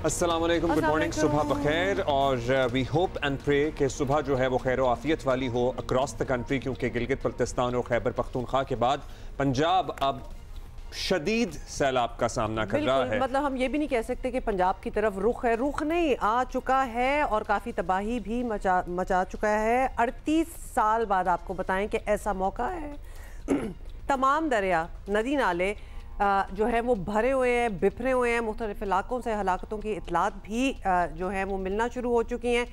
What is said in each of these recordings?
अस्सलाम वालेकुम, good morning, सुबह बखैर। और वी होप एंड प्रे कि सुबह जो है वो खैर आफियत वाली हो अक्रॉस द कंट्री, क्योंकि गिलगित बल्तिस्तान और खैबर पख्तूनख्वा के बाद पंजाब अब शदीद सैलाब का सामना कर रहा है। मतलब हम ये भी नहीं कह सकते कि पंजाब की तरफ रुख है, रुख नहीं आ चुका है और काफ़ी तबाही भी मचा चुका है। 38 साल बाद आपको बताएं कि ऐसा मौका है। तमाम दरिया, नदी नाले जो है वो भरे हुए हैं, बिखरे हुए हैं। मुख्तलिफ इलाकों से हलाकतों की इतलात भी जो है वो मिलना शुरू हो चुकी हैं।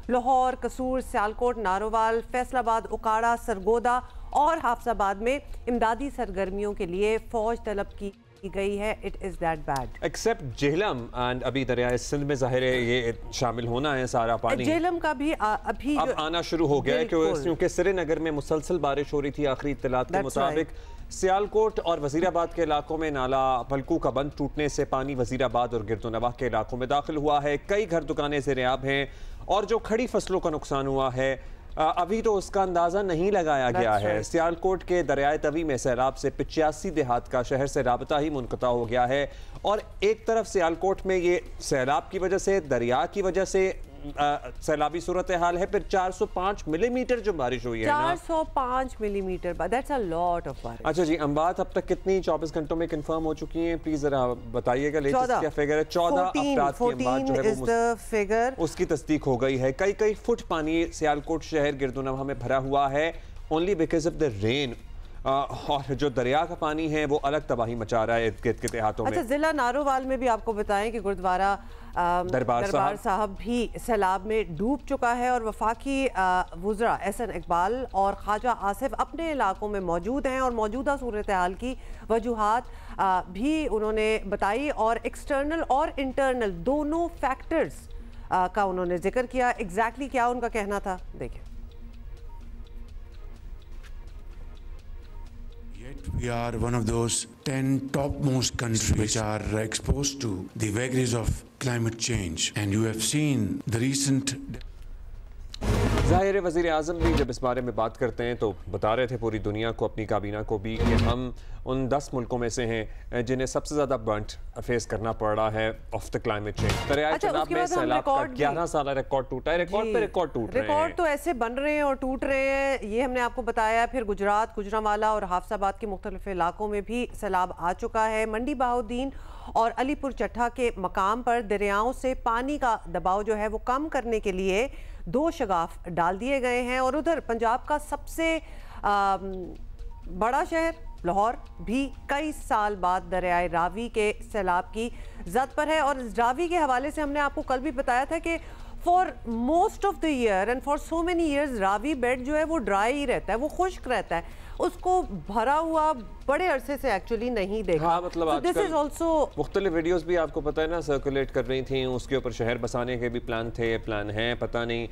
लाहौर, कसूर, सियालकोट, नारोवाल, फैसलाबाद, उकाड़ा, सरगोदा और हाफजाबाद में इमदादी सरगर्मियों के लिए फ़ौज तलब की गई है। It is that bad except Jhelum and अभी दरिया सिंध में ज़ाहिर है ये शामिल होना है सारा पानी। जेहलम का भी अभी अब आना शुरू हो गया है क्योंकि श्रीनगर में मुसलसल बारिश हो रही थी। आखिरी इत्तलात के मुताबिक सियालकोट और वजीराबाद के इलाकों में नाला पलकू का बंद टूटने से पानी वजीराबाद और गिरदोनवाह के इलाकों में दाखिल हुआ है। कई घर दुकानें ज़ेर-ए-आब हैं और जो खड़ी फसलों का नुकसान हुआ है अभी तो उसका अंदाज़ा नहीं लगाया गया है। सियालकोट के दरियाए तवी में सैलाब से 85 देहात का शहर से राबता ही मुनक़ता हो गया है। और एक तरफ सियालकोट में ये सैलाब की वजह से, दरिया की वजह से सैलाबी सूरत हाल है, फिर 405 मिलीमीटर जो बारिश हुई है 405 millimetre, that's a lot of बारिश। अच्छा जी, अम्बात अब तक कितनी 24 घंटों में कंफर्म हो चुकी हैं? प्लीज जरा बताइएगा। लेटेस्ट क्या फिगर है? 14 अफराद की अम्बात जो है वो फिगर उसकी तस्दीक हो गई है। कई फुट पानी सियालकोट शहर गिरदोनवाह में भरा हुआ है only because of the rain. और जो दरिया का पानी है वो अलग तबाही मचा रहा है इर्द-गिर्द के देहातों में। अच्छा, जिला नारोवाल में भी आपको बताएं कि गुरुद्वारा दरबार साहब भी सैलाब में डूब चुका है और वफाकी वुज़रा एहसन इकबाल और ख्वाजा आसिफ अपने इलाकों में मौजूद हैं और मौजूदा सूरत हाल की वजूहात भी उन्होंने बताई और एक्सटर्नल और इंटरनल दोनों फैक्टर्स का उन्होंने जिक्र किया। एग्जैक्टली क्या उनका कहना था, देखिए। We are one of those 10 topmost countries which are exposed to the vagaries of climate change, and you have seen the recent ज़ाहिर वज़ीर आज़म भी जब इस बारे में बात करते हैं तो बता रहे थे पूरी दुनिया को, अपनी काबीना को भी, कि हम उन 10 मुल्कों में से हैं जिन्हें सबसे ज़्यादा बर्nt फेस करना पड़ रहा है ऑफ द क्लाइमेट चेंज। दरियाए चनाब में सैलाब का 11 साल रिकॉर्ड टूटा है। रिकॉर्ड पे रिकॉर्ड टूट रहे हैं। रिकॉर्ड तो ऐसे बन रहे हैं और टूट रहे हैं, ये हमने आपको बताया। फिर गुजरात, गुजरांवाला और हाफजाबाद के मुख्तलिफ इलाकों में भी सैलाब आ चुका है। मंडी बहाउद्दीन और अलीपुर चट्ठा के मकाम पर दरियाओं से पानी का दबाव जो है वो कम करने के लिए 2 शगाफ डाल दिए गए हैं। और उधर पंजाब का सबसे बड़ा शहर लाहौर भी कई साल बाद दरियाए रावी के सैलाब की जद पर है। और रावी के हवाले से हमने आपको कल भी बताया था कि for most of the year and for so many years Ravi bed जो है वो ड्राई ही रहता है, वो खुश्क रहता है, उसको भरा हुआ बड़े अरसे से एक्चुअली नहीं देखा। हाँ, मतलब दिस इज ऑल्सो मुख्तलिफ वीडियोस भी आपको पता है ना सर्कुलेट कर रही थी, उसके ऊपर शहर बसाने के भी प्लान है, पता नहीं।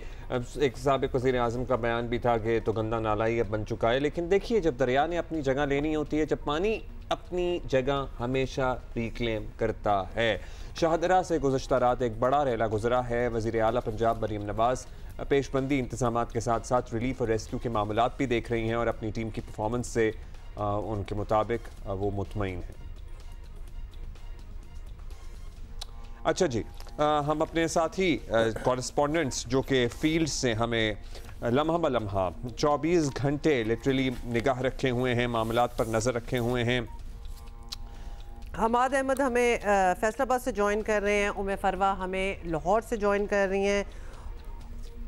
एक साबिक वज़ीर आज़म का बयान भी था कि तो गंदा नाला ही अब बन चुका है। लेकिन देखिए, जब दरिया ने अपनी जगह लेनी होती है, जब पानी अपनी जगह हमेशा रिक्लेम करता है। शाहदरा से गुज़श्ता रात एक बड़ा रैला गुजरा है। वज़ीर आला पंजाब मरीम नवाज़ पेशबंदी इंतज़ामात के साथ साथ रिलीफ और रेस्क्यू के मामलात भी देख रही हैं और अपनी टीम की परफॉर्मेंस से उनके मुताबिक वो मुतमईन है। अच्छा जी, हम अपने साथी कॉरेस्पॉन्डेंट्स जो कि फील्ड से हमें लम्हा ब लम्हा 24 घंटे लिटरली निगाह रखे हुए हैं, मामलात पर नज़र रखे हुए हैं। हमाद अहमद हमें फैसलाबाद से ज्वाइन कर रहे हैं, उम्मे फरवा हमें लाहौर से ज्वाइन कर रही हैं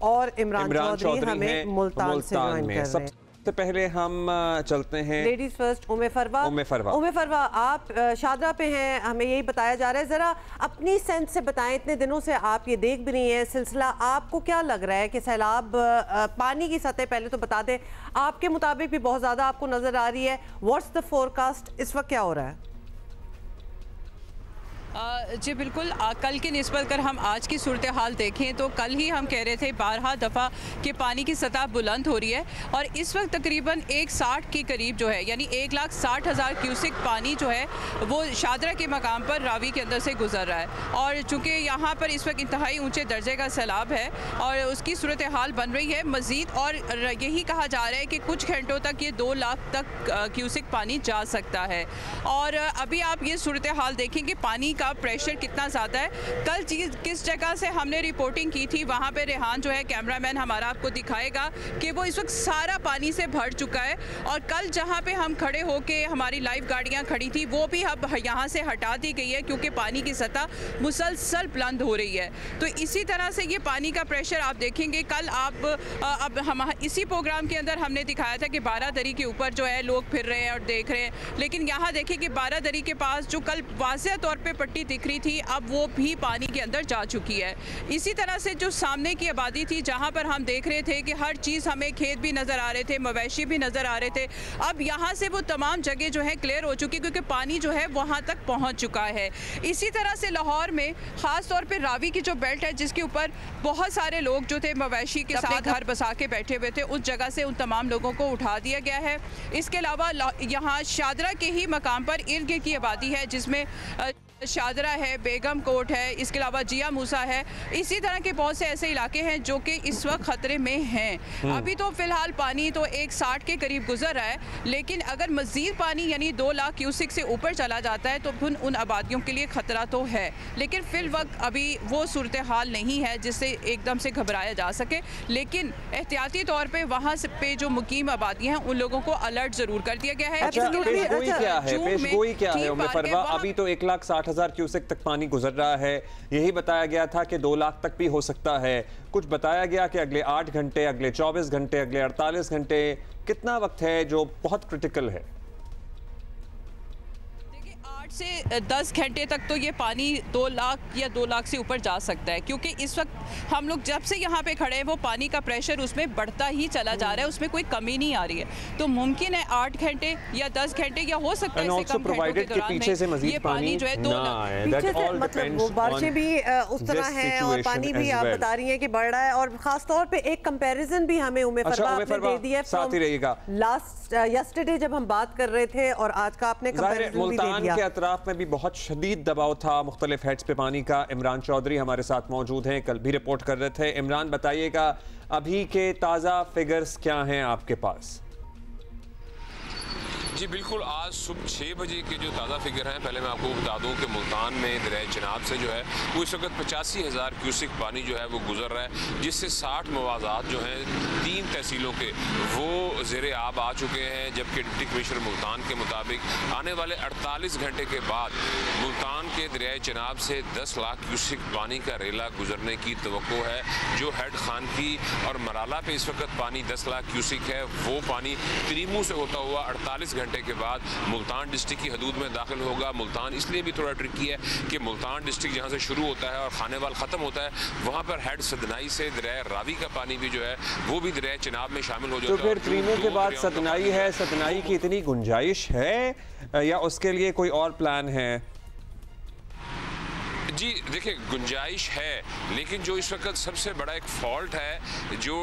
और इमरान चौधरी हमें मुल्तान से ज्वाइन कर रहे हैं। सबसे पहले हम चलते हैं लेडीज फर्स्ट, उम्मे फरवा आप शादरा पे हैं, हमें यही बताया जा रहा है। ज़रा अपनी सेंस से बताएं, इतने दिनों से आप ये देख भी रही हैं सिलसिला, आपको क्या लग रहा है कि सैलाब पानी की सतह पहले तो बता दें, आपके मुताबिक भी बहुत ज़्यादा आपको नज़र आ रही है। व्हाट्स द फोरकास्ट, इस वक्त क्या हो रहा है? जी बिल्कुल, कल की निस्बत कर हम आज की सूरत हाल देखें तो कल ही हम कह रहे थे 12 दफ़ा कि पानी की सतह बुलंद हो रही है और इस वक्त तकरीबन 160 के करीब जो है, यानी 1,60,000 क्यूसिक पानी जो है वो शादरा के मकाम पर रावी के अंदर से गुजर रहा है। और चूँकि यहाँ पर इस वक्त इंतहाई ऊँचे दर्जे का सैलाब है और उसकी सूरत हाल बन रही है मज़ीद, और यही कहा जा रहा है कि कुछ घंटों तक ये 2 लाख तक क्यूसिक पानी जा सकता है। और अभी आप ये सूरत हाल देखें कि पानी का प्रेशर कितना ज़्यादा है। कल चीज़ किस जगह से हमने रिपोर्टिंग की थी, वहाँ पे रेहान जो है कैमरामैन हमारा आपको दिखाएगा कि वो इस वक्त सारा पानी से भर चुका है। और कल जहाँ पे हम खड़े होके हमारी लाइव गाड़ियाँ खड़ी थी वो भी अब यहाँ से हटा दी गई है क्योंकि पानी की सतह मुसलसल बुलंद हो रही है। तो इसी तरह से ये पानी का प्रेशर आप देखेंगे। कल अब हम इसी प्रोग्राम के अंदर हमने दिखाया था कि बारादरी के ऊपर जो है लोग फिर रहे हैं और देख रहे हैं, लेकिन यहाँ देखिए कि बारादरी के पास जो कल वाज़ेह तौर पे पट्टी दिख रही थी अब वो भी पानी के अंदर जा चुकी है। इसी तरह से जो सामने की आबादी थी जहाँ पर हम देख रहे थे कि हर चीज़, हमें खेत भी नज़र आ रहे थे, मवेशी भी नज़र आ रहे थे, अब यहाँ से वो तमाम जगह जो है क्लियर हो चुकी क्योंकि पानी जो है वहाँ तक पहुँच चुका है। इसी तरह से लाहौर में ख़ास तौर पर रावी की जो बेल्ट है जिसके ऊपर बहुत सारे लोग जो थे मवेशी के साथ घर बसा के बैठे हुए थे, उस जगह से उन तमाम लोगों को उठा दिया गया है। इसके अलावा यहाँ शादरा के ही मकाम पर इर्द गिर्द की आबादी है जिसमें शादरा है, बेगम कोट है, इसके अलावा जिया मूसा है। इसी तरह के बहुत से ऐसे इलाके हैं जो कि इस वक्त ख़तरे में हैं। अभी तो फ़िलहाल पानी तो 160 के करीब गुजर रहा है, लेकिन अगर मज़ीद पानी यानी 2 लाख क्यूसिक से ऊपर चला जाता है तो फिर उन आबादियों के लिए ख़तरा तो है, लेकिन फ़िल वक्त अभी वो सूरत हाल नहीं है जिससे एकदम से घबराया जा सके। लेकिन एहतियाती तौर पर वहाँ पे जो मुकीम आबादियाँ हैं उन लोगों को अलर्ट ज़रूर कर दिया गया है। अभी तो 1,60,000 क्यूसेक तक पानी गुजर रहा है, यही बताया गया था कि 2 लाख तक भी हो सकता है। कुछ बताया गया कि अगले 8 घंटे, अगले 24 घंटे, अगले 48 घंटे, कितना वक्त है जो बहुत क्रिटिकल है? से 10 घंटे तक तो ये पानी 2 लाख या 2 लाख से ऊपर जा सकता है क्योंकि इस वक्त हम लोग जब से यहाँ पे खड़े हैं वो पानी का प्रेशर उसमें बढ़ता ही चला जा रहा है, उसमें कोई कमी नहीं आ रही है। तो मुमकिन है 8 घंटे या 10 घंटे या हो सकता है इससे कम घंटों के दौरान में ये पानी जो है 2 लाख मतलब वो बारिशें भी उस तरह हैं और पानी भी आप बता रही हैं कि बढ़ रहा है। और खास तौर पे एक कंपैरिजन भी हमें उम्मे फरवा आपने दे दिया साथ ही रहेगा। लास्ट यस्टरडे जब हम बात कर रहे थे और आज का आपने कंपैरिजन भी दे दिया। अतराफ में भी बहुत शदीद दबाव था मुख्तलिफ हेड्स पे पानी का। इमरान चौधरी हमारे साथ मौजूद हैं, कल भी रिपोर्ट कर रहे थे। इमरान बताइएगा अभी के ताज़ा फिगर्स क्या हैं आपके पास? जी बिल्कुल, आज सुबह 6 बजे के जो ताज़ा फिगर हैं, पहले मैं आपको बता दूं कि मुल्तान में दरिया चिनाब से जो है वो इस वक्त 85,000 क्यूसिक पानी जो है वो गुजर रहा है, जिससे 60 मवाज़ात जो हैं 3 तहसीलों के वो ज़ेरे आब आ चुके हैं। जबकि डिप्टी कमिश्नर मुल्तान के मुताबिक आने वाले 48 घंटे के बाद मुल्तान के दरिया चिनाब से 10 लाख क्यूसिक पानी का रेला गुजरने की तवक्को है। जो हेड खान की और मराला पे इस वक्त पानी 10 लाख क्यूसिक है, वो पानी त्रीमू से होता हुआ 48 घंटे के बाद मुल्तान डिस्ट्रिक्ट की हदूद में दाखिल होगा। मुल्तान इसलिए भी थोड़ा ट्रिकी है कि मुल्तान डिस्ट्रिक्ट जहाँ से शुरू होता है और खानेवाल ख़त्म होता है, वहाँ पर हेड सदनाई से दरिया रावी का पानी भी जो है वो भी दरिया चिनाब में शामिल हो जाता है। तो फिर त्रीमू के बाद सदनाई है, सदनाई की इतनी गुंजाइश है या उसके लिए कोई और प्लान है? जी देखिए, गुंजाइश है, लेकिन जो इस वक्त सबसे बड़ा एक फॉल्ट है, जो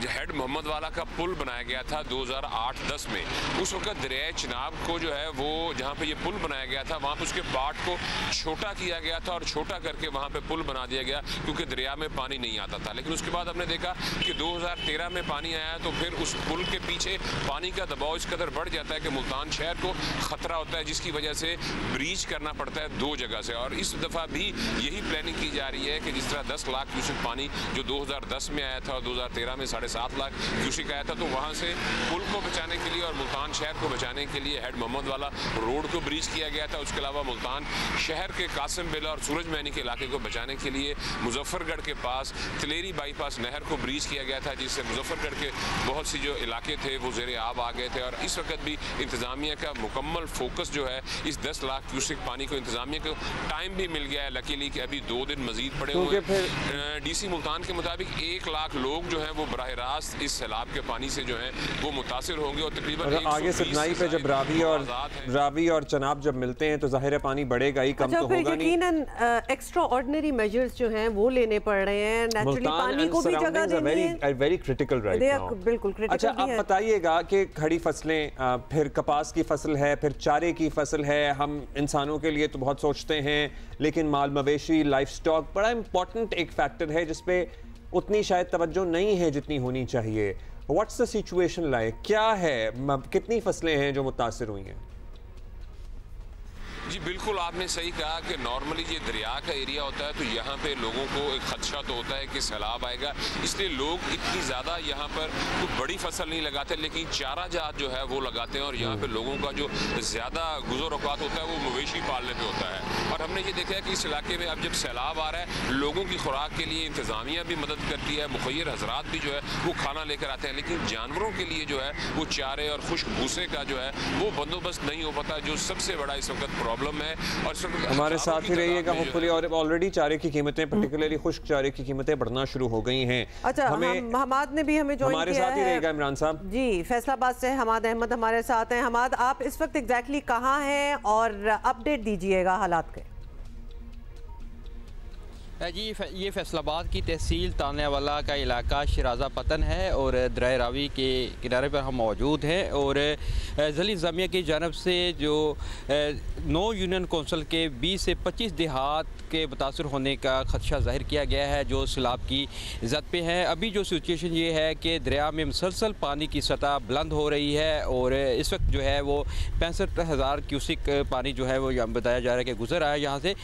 हेड मोहम्मद वाला का पुल बनाया गया था 2008-10 में, उस वक्त दरिया चिनाब को जो है वो जहाँ पे ये पुल बनाया गया था वहाँ पे उसके बाट को छोटा किया गया था और छोटा करके वहाँ पे पुल बना दिया गया क्योंकि दरिया में पानी नहीं आता था। लेकिन उसके बाद हमने देखा कि 2013 में पानी आया तो फिर उस पुल के पीछे पानी का दबाव इस कदर बढ़ जाता है कि मुल्तान शहर को ख़तरा होता है, जिसकी वजह से ब्रीच करना पड़ता है 2 जगह से। और इस दफ़ा भी यही प्लानिंग की जा रही है कि जिस तरह 10 लाख क्यूसिक पानी जो 2010 में आया था और 2013 में 7.5 लाख क्यूसिक आया था, तो वहाँ से पुल को बचाने के लिए और मुल्तान शहर को बचाने के लिए हेड मोहम्मद वाला रोड को ब्रीच किया गया था। उसके अलावा मुल्तान शहर के कासिम बेला और सूरज मैनी के इलाके को बचाने के लिए मुजफ्फरगढ़ के पास तिलेरी बाईपास नहर को ब्रीच किया गया था, जिससे मुजफ्फरगढ़ के बहुत सी जो इलाके थे वो ज़ेरे आब आ गए थे। और इस वक्त भी इंतज़ामिया का मुकम्मल फोकस जो है इस 10 लाख क्यूसिक पानी को, इंतज़ामिया को टाइम भी मिल गया है लकीली कि अभी 2 दिन मजीद पड़े हुए हैं। डीसी मुल्तान के मुताबिक 1 लाख लोग जो हैं वो बराह रास्त इस सैलाब के पानी से जो है वो मुतासिर होंगे और तकरीबन आगे सदनाई पे जब रावी और चनाब जब मिलते हैं तो जाहिर पानी बढ़ेगा ही, कम तो होगा नहीं। यकीनन एक्स्ट्रा ऑर्डिनरी मेजर्स जो हैं वो लेने पड़ रहे हैं, नेचुरली पानी को भी जगह देनी है, वेरी क्रिटिकल राइट नाउ। बिल्कुल क्रिटिकल। अच्छा, आप बताइएगा कि खड़ी फसलें, फिर कपास की फसल है, फिर चारे की फसल है, हम इंसानों के लिए तो बहुत सोचते हैं, लेकिन माल मवेशी, लाइफ स्टॉक बड़ा इंपॉर्टेंट एक फैक्टर है जिसपे उतनी शायद तवज्जो नहीं है जितनी होनी चाहिए। What's the situation like? क्या है, कितनी फसलें हैं जो मुतासिर हुई हैं? जी बिल्कुल, आपने सही कहा कि नॉर्मली ये दरिया का एरिया होता है तो यहाँ पे लोगों को एक खदशा तो होता है कि सैलाब आएगा, इसलिए लोग इतनी ज़्यादा यहाँ पर कोई बड़ी फसल नहीं लगाते, लेकिन चारा जात जो है वो लगाते हैं। और यहाँ पे लोगों का जो ज़्यादा गुज़र औक़ात होता है वो मवेशी पालने पे होता है। और हमने ये देखा है कि इस इलाके में अब जब सैलाब आ रहा है, लोगों की खुराक के लिए इंतज़ामिया भी मदद करती है, मुखय्यर हजरात भी जो है वो खाना लेकर आते हैं, लेकिन जानवरों के लिए जो है वो चारे और खुश्क भूसे का जो है वो बंदोबस्त नहीं हो पाता, जो सबसे बड़ा इस वक्त प्रॉब्लम है। और हमारे साथ ही रहिएगा होपफुली। और ऑलरेडी चारे की कीमतें, पर्टिकुलरली खुश्क चारे की कीमतें बढ़ना शुरू हो गई हैं। अच्छा, हमाद ने भी हमें हमारे साथ ही रहेगा इमरान साहब जी। फैसलाबाद से हमाद अहमद हमारे साथ हैं। हमाद, आप इस वक्त एग्जैक्टली कहाँ हैं और अपडेट दीजिएगा हालात के। जी, ये फैसलाबाद की तहसील तानेवाला का इलाका शराजा पतन है और दरिया रावी के किनारे पर हम मौजूद हैं। और ज़िला इंतज़ामिया की जानब से जो 9 यूनियन कौंसिल के 20 से 25 देहात के मुतासर होने का खदशा ज़ाहिर किया गया है जो सैलाब की ज़द पे हैं। अभी जो सिचुएशन ये है कि दरिया में मुसलसल पानी की सतह बुलंद हो रही है और इस वक्त जो है वो 65,000 क्यूसिक पानी जो है वो बताया जा रहा है कि गुजर रहा है यहाँ से।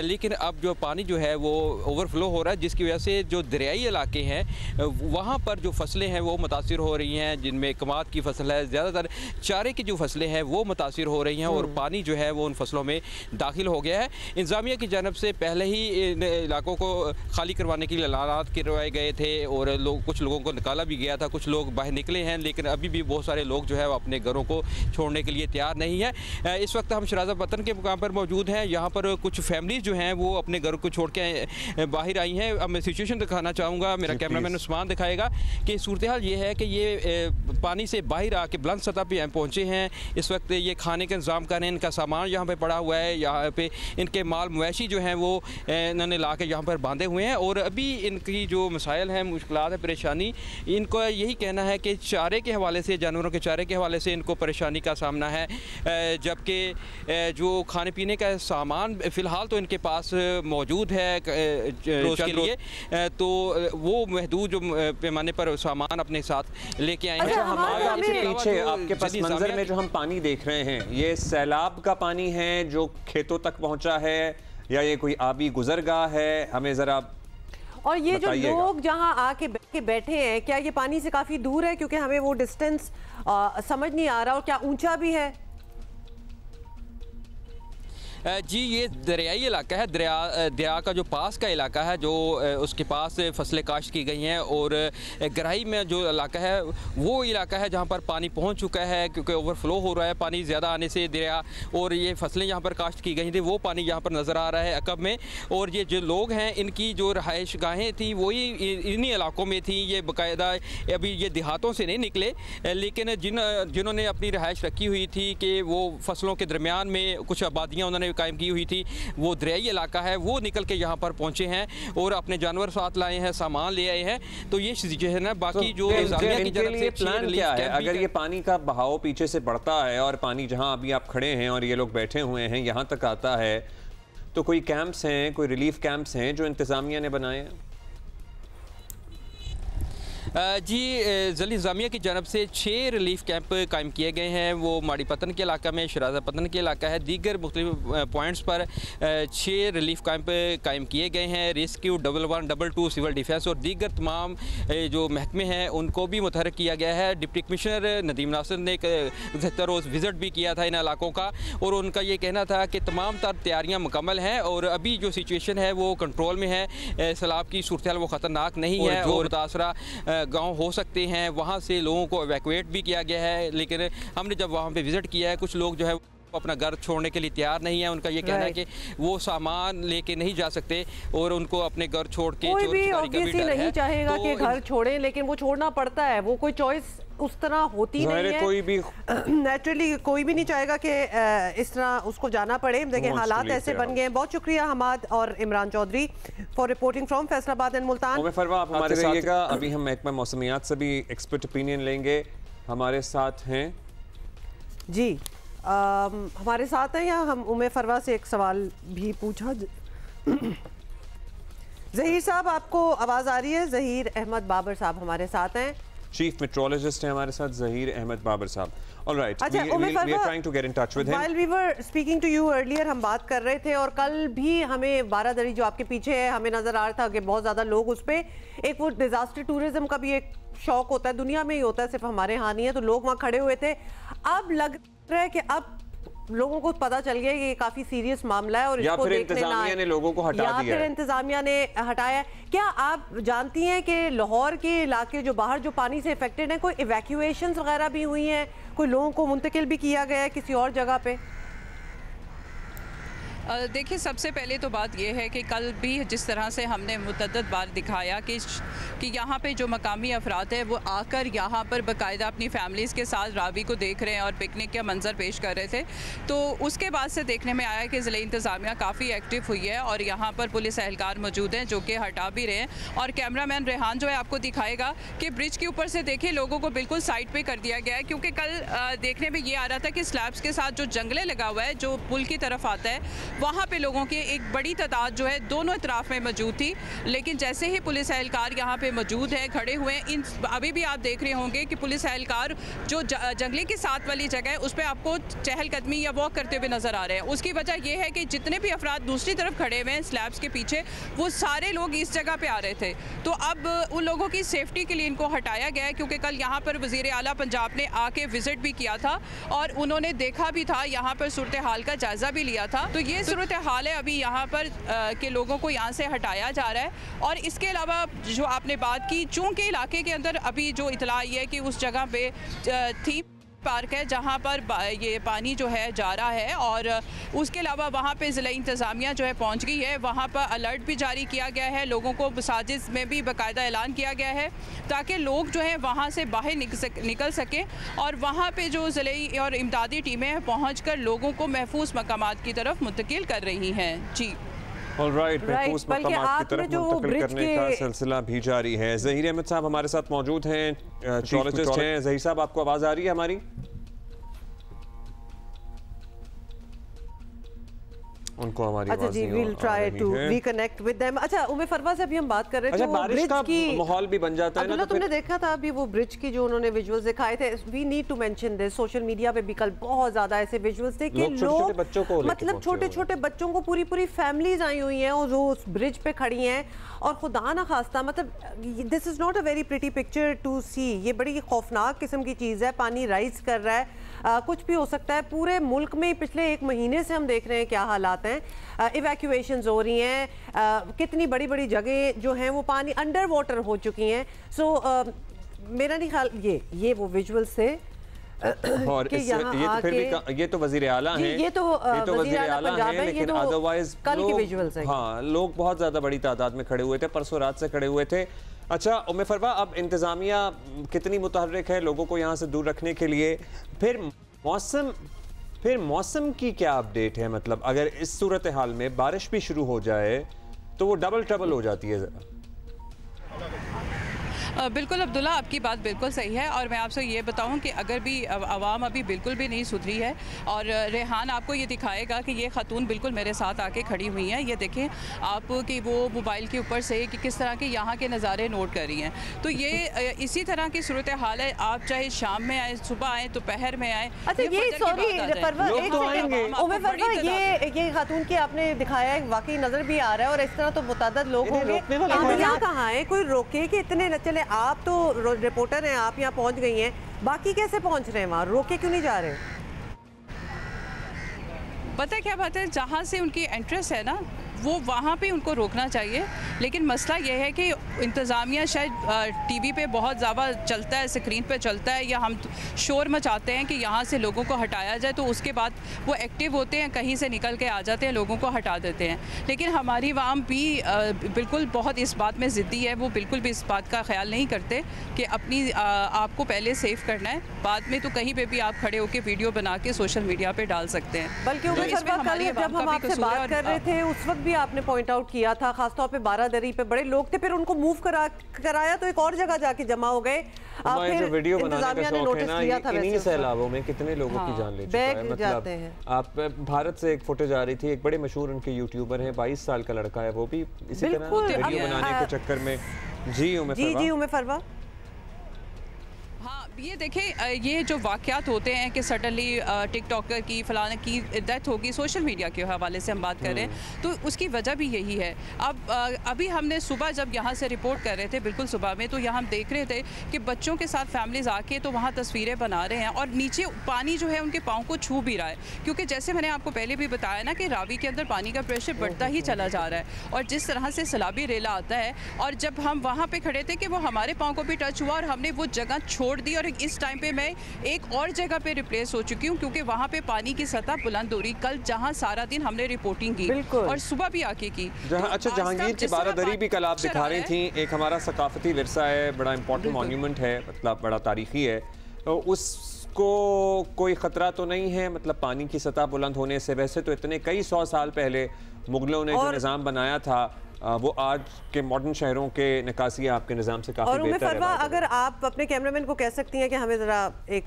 लेकिन अब जो पानी जो है वो ओवरफ्लो हो रहा है, जिसकी वजह से जो दरियाई इलाके हैं वहाँ पर जो फसलें हैं वो मुतासिर हो रही हैं, जिनमें कमाद की फसल है, ज़्यादातर चारे की जो फसलें हैं वो मुतासिर हो रही हैं और पानी जो है वो उन फसलों में दाखिल हो गया है। इंतज़ामिया की जानब से पहले ही इन इलाकों को खाली करवाने के लिए ऐलानात करवाए गए थे और कुछ लोगों को निकाला भी गया था, कुछ लोग बाहर निकले हैं, लेकिन अभी भी बहुत सारे लोग जो है वो अपने घरों को छोड़ने के लिए तैयार नहीं है। इस वक्त हम शराजा पतन के मुकाम पर मौजूद हैं। यहाँ पर कुछ फैमिलीज जो हैं वो अपने घर को छोड़ के बाहर आई हैं। अब मैं सिचुएशन दिखाना चाहूँगा, मेरा कैमरामैन उस्मान दिखाएगा कि सूरत हाल ये है कि ये पानी से बाहर आके बुलंद सतह पे पहुँचे हैं। इस वक्त ये खाने का इंतज़ाम कर रहे हैं, इनका सामान यहाँ पे पड़ा हुआ है, यहाँ पे इनके माल मवेशी जो हैं वो इन्होंने ला के यहाँ पर बांधे हुए हैं। और अभी इनकी जो मसाइल हैं, मुश्किलात है, परेशानी, इनको यही कहना है कि चारे के हवाले से, जानवरों के चारे के हवाले से इनको परेशानी का सामना है। जबकि जो खाने पीने का सामान फ़िलहाल तो इनके पास मौजूद है रोज़ के लिए, तो वो महदूद जो पैमाने पर सामान अपने साथ लेके आए हैं। हमारे पीछे आपके पास मंजर में जो हम पानी देख रहे हैं, ये सैलाब का पानी है जो खेतों तक पहुंचा है या ये कोई आबी गुजरगाह है? हमें ज़रा और ये जो लोग जहां आके बैठे हैं, क्या ये पानी से काफ़ी दूर है? क्योंकि हमें वो डिस्टेंस समझ नहीं आ रहा, और क्या ऊंचा भी है? जी, ये दरियाई इलाका है, दरिया का जो पास का इलाका है, जो उसके पास फसलें काश्त की गई हैं। और गहराई में जो इलाका है वो इलाका है जहाँ पर पानी पहुँच चुका है, क्योंकि ओवरफ्लो हो रहा है पानी ज़्यादा आने से दरिया, और ये फसलें यहाँ पर काश्त की गई थी वो पानी यहाँ पर नज़र आ रहा है अकब में। और ये जो लोग हैं इनकी जो रहाइश गाहें थी वही इन्हीं इलाकों में थी, ये बाकायदा अभी ये देहातों से नहीं निकले, लेकिन जिन्होंने अपनी रहाइश रखी हुई थी कि वो फसलों के दरमियान में कुछ आबादियाँ उन्होंने कायम की हुई थी, वो दरियाई इलाका है, वो निकल के यहाँ पर पहुँचे हैं और अपने जानवर साथ लाए हैं, सामान ले आए हैं। तो ये सिचुएशन है। बाकी जो प्लान क्या है अगर ये पानी का बहाव पीछे से बढ़ता है और पानी जहाँ अभी आप खड़े हैं और ये लोग बैठे हुए हैं यहाँ तक आता है, तो कोई कैंप्स हैं, कोई रिलीफ कैंप्स हैं जो इंतज़ामिया ने बनाए हैं? जी, ज़िला इंतज़ामिया की जानब से 6 रिलीफ कैंप कायम किए गए हैं। वो माड़ी पतन के इलाका में, शराजा पतन के इलाका है, दीगर मुख्तलिफ पॉइंट्स पर 6 रिलीफ कैंप कायम किए गए हैं। रेस्क्यू 112, 122, सिविल डिफेंस और दीगर तमाम जो महकमे हैं उनको भी मुतहरक किया गया है। डिप्टी कमिश्नर नदीम नासिर ने 70 रोज़ विज़िट भी किया था इन इलाकों का, और उनका ये कहना था कि तमाम तर तैयारियाँ मुकम्मल हैं और अभी जो सिचुएशन है वो कंट्रोल में है। सैलाब की सूरत हाल वो ख़तरनाक नहीं है और मुतासरा गांव हो सकते हैं, वहाँ से लोगों को एवैक्यूएट भी किया गया है। लेकिन हमने जब वहाँ पे विज़िट किया है, कुछ लोग जो है अपना घर छोड़ने के लिए तैयार नहीं है। उनका ये कहना है कि वो सामान लेके नहीं जा सकते और उनको अपने घर छोड़ के कोई भी ऑब्वियसली नहीं चाहेगा कि घर छोड़ें, लेकिन वो छोड़ना पड़ता है, वो कोई चॉइस उस तरह होती नहीं है। कोई भी नेचुरली कोई भी नहीं चाहेगा कि इस तरह उसको जाना पड़े। देखिए हालात ऐसे बन गए हैं। बहुत शुक्रिया हमाद और Imran Chaudhry for reporting from Faisalabad and Multan. Farwa, आप हमारे रहिएगा। अभी हम महकमा मौसमियात से भी एक्सपर्ट ओपिनियन लेंगे। हमारे साथ हैं जी, हमारे साथ हैं, या हम उमे फरवा से एक सवाल भी पूछा। जहीर साहब, आपको आवाज़ आ रही है? जहीर अहमद बाबर साहब हमारे साथ हैं, चीफ मेट्रोलॉजिस्ट हैं हमारे साथ, जहीर अहमद बाबर साहब। Alright, अच्छा, we are trying to get in touch with him. While we were speaking to you earlier, हम बात कर रहे थे और कल भी हमें बारादरी जो आपके पीछे है हमें नजर आ रहा था कि बहुत ज़्यादा लोग उस पे एक वो डिजास्टर टूरिज्म का भी एक शौक होता है, दुनिया में ही होता है, सिर्फ हमारे यहाँ नहीं है, तो लोग वहाँ खड़े हुए थे। अब लग रहा है कि अब लोगों को पता चल गया कि ये काफी सीरियस मामला है और इसको देखने इंतजामिया ने लोगों को हटा दिया, या फिर इंतजामिया ने हटाया। क्या आप जानती हैं कि लाहौर के इलाके जो बाहर जो पानी से इफेक्टेड हैं, कोई इवैक्यूएशंस वगैरह भी हुई हैं, कोई लोगों को मुंतकिल भी किया गया है किसी और जगह पे? देखिए, सबसे पहले तो बात यह है कि कल भी जिस तरह से हमने मुतअद्दिद बार दिखाया कि यहाँ पे जो मकामी अफराद है वो आकर यहाँ पर बाकायदा अपनी फैमिलीज़ के साथ रावी को देख रहे हैं और पिकनिक का मंजर पेश कर रहे थे, तो उसके बाद से देखने में आया कि ज़िले इंतज़ामिया काफ़ी एक्टिव हुई है और यहाँ पर पुलिस एहलकार मौजूद हैं जो कि हटा भी रहे हैं। और कैमरामैन रेहान जो है आपको दिखाएगा कि ब्रिज के ऊपर से देखिए लोगों को बिल्कुल साइड पर कर दिया गया है, क्योंकि कल देखने में ये आ रहा था कि स्लैब्स के साथ जो जंगले लगा हुआ है जो पुल की तरफ आता है वहाँ पे लोगों की एक बड़ी तादाद जो है दोनों तरफ में मौजूद थी। लेकिन जैसे ही पुलिस एहलकार यहाँ पे मौजूद है, खड़े हुए हैं, अभी भी आप देख रहे होंगे कि पुलिस एहलकार जो जंगले के साथ वाली जगह है उस पर आपको चहलकदमी या वॉक करते हुए नजर आ रहे हैं। उसकी वजह यह है कि जितने भी अफराद दूसरी तरफ खड़े हुए हैं स्लैब्स के पीछे, वो सारे लोग इस जगह पे आ रहे थे। तो अब उन लोगों की सेफ्टी के लिए इनको हटाया गया है, क्योंकि कल यहाँ पर वज़ीर आला पंजाब ने आके विजिट भी किया था और उन्होंने देखा भी था, यहाँ पर सूरत हाल का जायजा भी लिया था। तो ये सूरत हाल है अभी यहाँ पर के लोगों को यहाँ से हटाया जा रहा है। और इसके अलावा जो आपने बात की, चूँकि इलाके के अंदर अभी जो इतला आई है कि उस जगह पे थीम पार्क है जहाँ पर ये पानी जो है जा रहा है, और उसके अलावा वहाँ पे ज़िला इंतज़ामिया जो है पहुँच गई है, वहाँ पर अलर्ट भी जारी किया गया है, लोगों को मसाजिद में भी बाकायदा ऐलान किया गया है ताकि लोग जो है वहाँ से बाहर निकल सकें और वहाँ पे जो ज़िले और इमदादी टीमें पहुँच कर लोगों को महफूज मकामात की तरफ मुंतकिल कर रही हैं। जी महफूज मकामात की तरफ मुंतकिल करने का सिलसिला भी जारी है। ज़हीर अहमद साहब हमारे साथ मौजूद हैं, जियोलॉजिस्ट हैं। ज़हीर साहब, आपको आवाज़ आ रही है हमारी? उनको हमारी अच्छा जी, we'll try to reconnect with them। अच्छा, उमे फरवा से अभी हम बात कर रहे थे, वो बारिश का माहौल भी बन जाता है ना, तो तुमने देखा था अभी वो ब्रिज की जो उन्होंने विजुअल्स दिखाए थे। We need to mention this, social media पे भी कल बहुत ज्यादा ऐसे विजुअल्स थे कि लोग मतलब छोटे छोटे बच्चों को पूरी पूरी फैमिलीज आई हुई हैं और जो उस ब्रिज पे खड़ी हैं, और खुदा ना खास्ता मतलब this is not a very pretty picture to see. ये बड़ी खौफनाक किस्म की चीज़ है। पानी राइज कर रहा है, कुछ भी हो सकता है। पूरे मुल्क में पिछले एक महीने से हम देख रहे हैं क्या हालात हैं। इवैक्यूएशंस हो रही हैं, कितनी बड़ी बड़ी जगह जो हैं वो पानी अंडर वाटर हो चुकी हैं। सो मेरा नहीं ख्याल ये वो विजुअल्स थे। और ये तो वज़ीर आला हैं, ये तो वज़ीर आला हैं, लेकिन अदरवाइज कल के विजुअल्स हैं। हाँ, लोग बहुत ज़्यादा बड़ी तादाद में खड़े हुए थे, परसों रात से खड़े हुए थे। अच्छा उम्मे फरवा, अब इंतज़ामिया कितनी मुतहर्रिक है लोगों को यहाँ से दूर रखने के लिए? फिर मौसम की क्या अपडेट है? मतलब अगर इस सूरत हाल में बारिश भी शुरू हो जाए तो वो डबल ट्रबल हो जाती है ज़रा। बिल्कुल अब्दुल्ला, आपकी बात बिल्कुल सही है। और मैं आपसे ये बताऊं कि अगर भी आवाम अभी बिल्कुल भी नहीं सुधरी है, और रेहान आपको ये दिखाएगा कि ये खातून बिल्कुल मेरे साथ आके खड़ी हुई हैं। ये देखें आप कि वो मोबाइल के ऊपर से कि किस तरह के यहाँ के नज़ारे नोट कर रही हैं। तो ये इसी तरह की सूरत हाल है, आप चाहे शाम में आए, सुबह आए, दोपहर में आए। अच्छा ये खातून की आपने दिखाया है, वाकई नज़र भी आ रहा है, और इस तरह तो मुतअद्दिद लोग होंगे। यहाँ कहाँ है कोई रोके कि इतने न चले? आप तो रिपोर्टर हैं, आप यहाँ पहुंच गई हैं, बाकी कैसे पहुंच रहे हैं वहाँ? रोके क्यों नहीं जा रहे? पता है क्या बात है, जहाँ से उनकी इंटरेस्ट है ना वो वहाँ पे उनको रोकना चाहिए। लेकिन मसला ये है कि इंतज़ामिया शायद टीवी पे बहुत ज़्यादा चलता है, स्क्रीन पे चलता है, या हम शोर मचाते हैं कि यहाँ से लोगों को हटाया जाए, तो उसके बाद वो एक्टिव होते हैं, कहीं से निकल के आ जाते हैं, लोगों को हटा देते हैं। लेकिन हमारी आवाम भी बिल्कुल बहुत इस बात में ज़िद्दी है, वो बिल्कुल भी इस बात का ख्याल नहीं करते कि अपनी आपको पहले सेव करना है, बाद में तो कहीं पर भी आप खड़े होकर वीडियो बना के सोशल मीडिया पर डाल सकते हैं। बल्कि जब हम आपसे बात कर रहे थे उस वक्त भी आपने पॉइंट आउट किया था, खासतौर पे बारादरी पे बड़े लोग थे, फिर उनको मूव कराया तो एक और जगह जाके जमा हो गए। फिर वीडियो बनाने का शौक है ना, इन्हीं सैलाबों में कितने लोगों की जान ले चुका है। मतलब आप भारत से एक फुटेज आ रही थी, एक बड़े मशहूर उनके यूट्यूबर हैं, 22 साल का लड़का है, वो भी इसी तरह वीडियो बनाने के चक्कर में। जी उम्मे फरवा। हाँ ये देखें, ये जो वाक़यात होते हैं कि सडनली टिकटॉकर की फलाने की डेथ होगी, सोशल मीडिया के हवाले से हम बात कर रहे हैं, तो उसकी वजह भी यही है। अब अभी हमने सुबह जब यहाँ से रिपोर्ट कर रहे थे, बिल्कुल सुबह में, तो यहाँ हम देख रहे थे कि बच्चों के साथ फैमिलीज़ आके तो वहाँ तस्वीरें बना रहे हैं और नीचे पानी जो है उनके पाँव को छू भी रहा है, क्योंकि जैसे मैंने आपको पहले भी बताया ना कि रावी के अंदर पानी का प्रेशर बढ़ता ही चला जा रहा है और जिस तरह से सैलाबी रेला आता है, और जब हम वहाँ पर खड़े थे कि वो हमारे पाँव को भी टच हुआ और हमने वो जगह छोड़ दी, और इस टाइम पे मैं एक और जगह पे रिप्लेस हो चुकी हूँ क्योंकि वहाँ पे पानी की सतह बुलंद हो रही। कल जहाँ सारा दिन हमने रिपोर्टिंग की और सुबह भी आके की। अच्छा, जहांगीर की बारादरी भी कल आप दिखा रही थी, एक हमारा सकाफती विरसा है, बड़ा इंपॉर्टेंट मॉन्यूमेंट है, मतलब बड़ा तारीखी है, तो उसको कोई ख़तरा तो नहीं है, मतलब पानी की सतह बुलंद होने से? वैसे तो इतने कई 100 साल पहले मुगलों ने जो निज़ाम बनाया था वो आज के मॉडर्न शहरों के निकासी आपके निज़ाम से काफ़ी बेहतर है। अगर आप अपने कैमरामैन को कह सकती हैं कि हमें ज़रा एक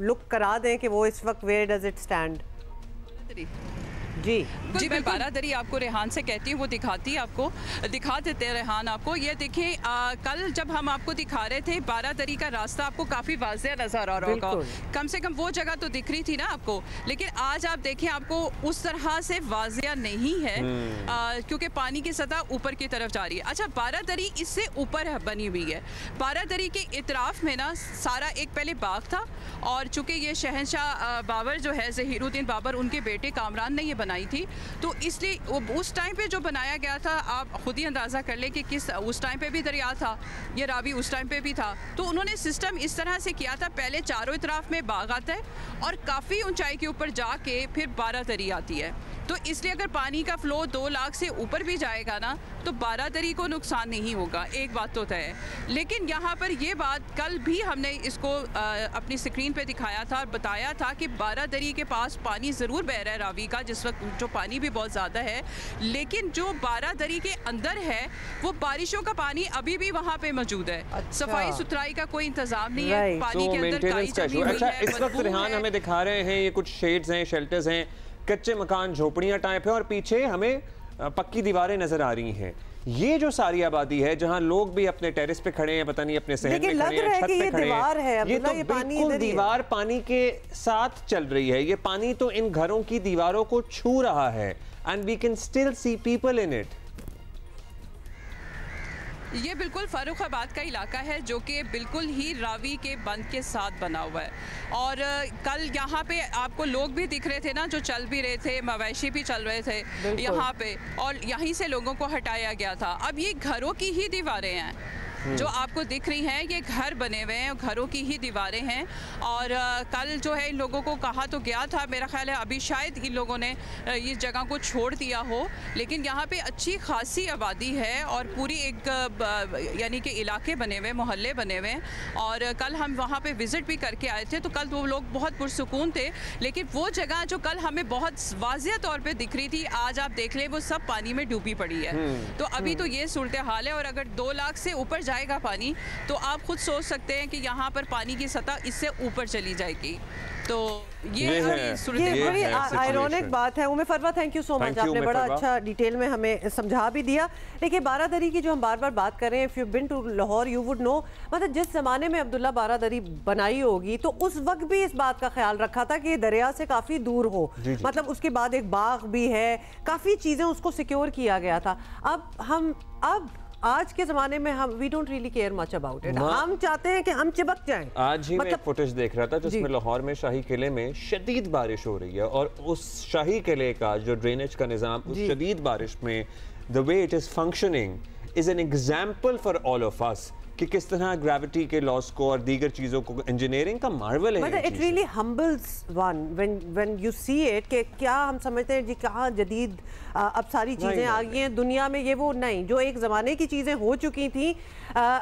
लुक करा दें कि वो इस वक्त वेयर डज इट स्टैंड। जी मैं बारादरी आपको रेहान से कहती हूँ, वो दिखाती है आपको, दिखा देते हैं रेहान आपको। ये देखें, कल जब हम आपको दिखा रहे थे बारादरी का रास्ता आपको काफ़ी वाज़ेह नज़र आ रहा होगा, कम से कम वो जगह तो दिख रही थी ना आपको, लेकिन आज आप देखें आपको उस तरह से वाज़ेह नहीं है क्योंकि पानी की सतह ऊपर की तरफ जा रही है। अच्छा, बारादरी इससे ऊपर बनी हुई है। बारादरी के इतराफ़ में ना सारा एक पहले बाग था, और चूँकि ये शहंशाह बाबर जो है ज़हीरुद्दीन बाबर, उनके बेटे कामरान ने ये बनाई थी, तो इसलिए उस टाइम पे जो बनाया गया था आप खुद ही अंदाज़ा कर ले कि किस उस टाइम पे भी दरिया था, ये रावी उस टाइम पे भी था, तो उन्होंने सिस्टम इस तरह से किया था, पहले चारों तरफ में बाग आता है और काफ़ी ऊंचाई के ऊपर जाके फिर बारादरी आती है। तो इसलिए अगर पानी का फ्लो 2 लाख से ऊपर भी जाएगा ना तो बारादरी को नुकसान नहीं होगा, एक बात तो तय है। लेकिन यहाँ पर ये बात कल भी हमने इसको अपनी स्क्रीन पे दिखाया था और बताया था कि बारादरी के पास पानी ज़रूर बह रहा है रावी का, जिस वक्त जो पानी भी बहुत ज़्यादा है, लेकिन जो बारादरी के अंदर है वो बारिशों का पानी अभी भी वहाँ पे मौजूद है। सफाई सुथराई का कोई इंतजाम नहीं है, पानी के अंदर काई जमी हुई है। इस वक्त रेहान हमें दिखा रहे हैं ये कुछ शेड्स हैं, शेल्टर्स हैं, कच्चे मकान, झोपड़ियां टाइप है, और पीछे हमें पक्की दीवारें नजर आ रही हैं। ये जो सारी आबादी है जहां लोग भी अपने टेरेस पे खड़े हैं, पता नहीं अपने सहन में खड़े हैं, छत पे खड़े हैं, ये तो बिल्कुल दीवार पानी के साथ चल रही है। ये पानी तो इन घरों की दीवारों को छू रहा है, and we can still see people in it. ये बिल्कुल फर्रुखाबाद का इलाका है जो कि बिल्कुल ही रावी के बंद के साथ बना हुआ है, और कल यहाँ पे आपको लोग भी दिख रहे थे ना जो चल भी रहे थे, मवेशी भी चल रहे थे यहाँ पे, और यहीं से लोगों को हटाया गया था। अब ये घरों की ही दीवारें हैं जो आपको दिख रही हैं, ये घर बने हुए हैं, घरों की ही दीवारें हैं। और कल जो है इन लोगों को कहा तो गया था, मेरा ख्याल है अभी शायद इन लोगों ने इस जगह को छोड़ दिया हो, लेकिन यहाँ पे अच्छी खासी आबादी है और पूरी एक यानी कि इलाके बने हुए, मोहल्ले बने हुए हैं। और कल हम वहाँ पे विज़िट भी करके आए थे, तो कल वो लोग बहुत पुरसुकून थे, लेकिन वो जगह जो कल हमें बहुत वाज़ेह तौर पर दिख रही थी, आज आप देख लें वो सब पानी में डूबी पड़ी है। तो अभी तो ये सूरत हाल है, और अगर 2 लाख से ऊपर जाएगा पानी तो आप खुद सोच सकते हैं कि यहाँ पर पानी की सतह इससे ऊपर चली जाएगी। तो ये बड़ी आयरॉनिक बात है। उम्मे फरवा, थैंक यू सो मच, आपने बड़ा अच्छा डिटेल में हमें समझा भी दिया। देखिए, बारादरी की जो हम बार बार बात कर रहे हैं, if you been to Lahore you would know, मतलब जिस ज़माने में अब्दुल्ला बारादरी बनाई होगी तो उस वक्त भी इस बात का ख्याल रखा था कि दरिया से काफ़ी दूर हो, मतलब उसके बाद एक बाग भी है, काफ़ी चीज़ें उसको सिक्योर किया गया था। अब आज के जमाने में हम we don't really care much about it, हम चाहते हैं कि हम चिपक जाएं। आज ही मैं फुटेज देख रहा था जिसमें लाहौर में शाही किले में शदीद बारिश हो रही है, और उस शाही किले का जो ड्रेनेज का निज़ाम उस शदीद बारिश में the way it is functioning is an example for all of us कि किस तरह ग्रेविटी के लॉस को और दीगर चीज़ों को इंजीनियरिंग का मार्वल है। मतलब it really हम्बल्स one when you see it कि क्या हम समझते हैं जी कहाँ जदीद अब सारी चीज़ें आ गई हैं दुनिया में, ये वो नहीं, जो एक ज़माने की चीज़ें हो चुकी थी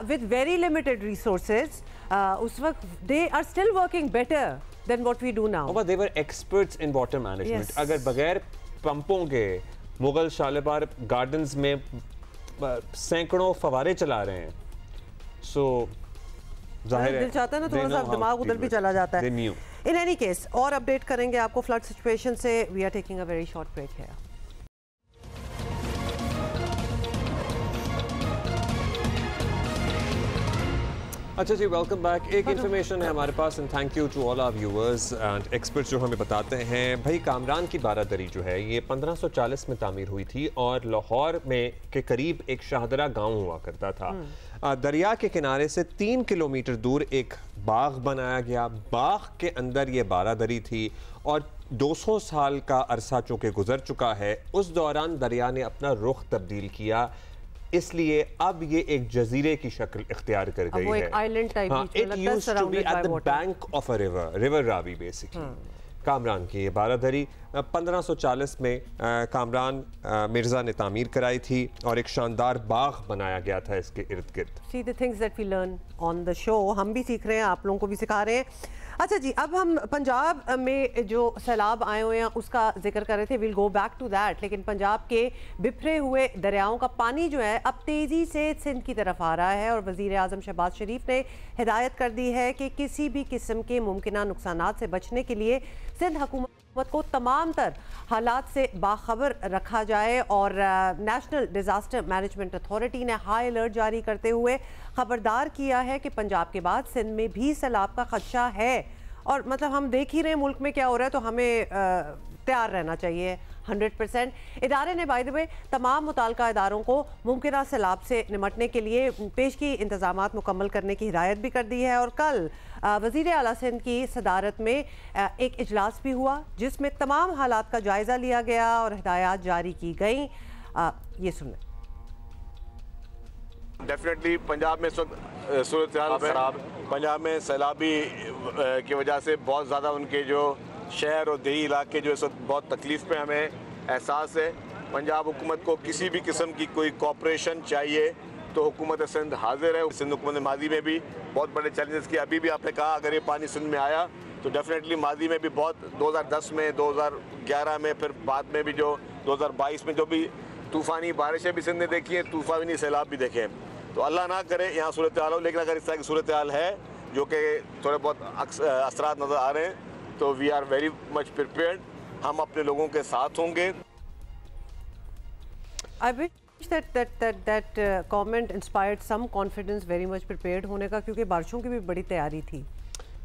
विद वेरी लिमिटेड रिसोर्सेज, उस वक्त they are still working better than what we do now. They were experts in water management. अगर बगैर पंपों के मुगल शालीमार गार्डन्स में सैकड़ों फवारे चला रहे हैं, सो जाहिर है दिल चाहता है ना थोड़ा सा दिमाग उधर भी चला जाता है। इन एनी केस और अपडेट करेंगे आपको फ्लड सिचुएशन से। We are taking a very short break है। अच्छा जी, वेलकम बैक। एक इन्फॉर्मेशन है हमारे पास and thank you to all our viewers and experts जो हमें बताते हैं। भाई कामरान की बारादरी जो है ये 1540 में तामीर हुई थी और लाहौर में के करीब एक शाहदरा गांव हुआ करता था। दरिया के किनारे से 3 किलोमीटर दूर एक बाग बनाया गया। बाग के अंदर ये बारादरी थी और 200 साल का अरसा चूँकि गुजर चुका है, उस दौरान दरिया ने अपना रुख तब्दील किया, इसलिए अब ये एक जजीरे की शक्ल इख्तियार कर गई है। It used to be at the bank of a river Ravi basically. Kamran की ये बारादरी 1540 में कामरान मिर्ज़ा ने तामीर कराई थी और एक शानदार बाग बनाया गया था इसके इर्द गिर्द। See the things that we learn on the show, हम भी सीख रहे हैं, आप लोगों को भी सिखा रहे हैं। अच्छा जी, अब हम पंजाब में जो सैलाब आए हुए हैं उसका जिक्र कर रहे थे, will go back to that. लेकिन पंजाब के बिखरे हुए दरियाओं का पानी जो है अब तेज़ी से सिंध की तरफ आ रहा है और वज़ीर आज़म शहबाज शरीफ ने हिदायत कर दी है कि किसी भी किस्म के मुमकिन नुकसानात से बचने के लिए सिंध हुकूमत को तमाम तर हालात से बाखबर रखा जाए। और नेशनल डिज़ास्टर मैनेजमेंट अथॉरिटी ने हाई अलर्ट जारी करते हुए खबरदार किया है कि पंजाब के बाद सिंध में भी सैलाब का खदशा है। और मतलब हम देख ही रहे हैं मुल्क में क्या हो रहा है, तो हमें तैयार रहना चाहिए 100%। इदारे ने बाय द वे तमाम मुताल्लिका इदारों को मुमकिन सैलाब से निमटने के लिए पेशगी इंतजामात मुकम्मल करने की हिदायत भी कर दी है। और कल वज़ीर आला सिंध की सदारत में एक इजलास भी हुआ जिसमें तमाम हालात का जायज़ा लिया गया और हिदायत जारी की गई। ये सुनें। डेफिनेटली पंजाब में इस वक्त सूरत हाल खराब, पंजाब में सैलाबी की वजह से बहुत ज़्यादा उनके जो शहर और देही इलाके जो इस वक्त बहुत तकलीफ़ में हमें एहसास है। पंजाब हुकूमत को किसी भी किस्म की कोई कॉपरेशन चाहिए तो हुकूमत सिंध हाजिर है। सिंध हुकूमत ने माजी में भी बहुत बड़े चैलेंजेस किए। अभी भी आपने कहा अगर ये पानी सिंध में आया तो डेफिनेटली माजी में भी बहुत 2010 में, 2011 में, फिर बाद में भी जो 2022 में जो भी तूफ़ानी बारिशें भी सिंध ने देखी हैं, तूफ़ानी सैलाब भी देखे हैं। तो अल्लाह ना करे यहाँ सूरत हाल हो, लेकिन अगर इस तरह की सूरत हाल है जो कि थोड़े बहुत असरात नज़र आ रहे हैं तो we are very much prepared, हम अपने लोगों के साथ होंगे। I wish that comment inspired some confidence, very much prepared होने का, क्योंकि बारिशों की भी बड़ी तैयारी थी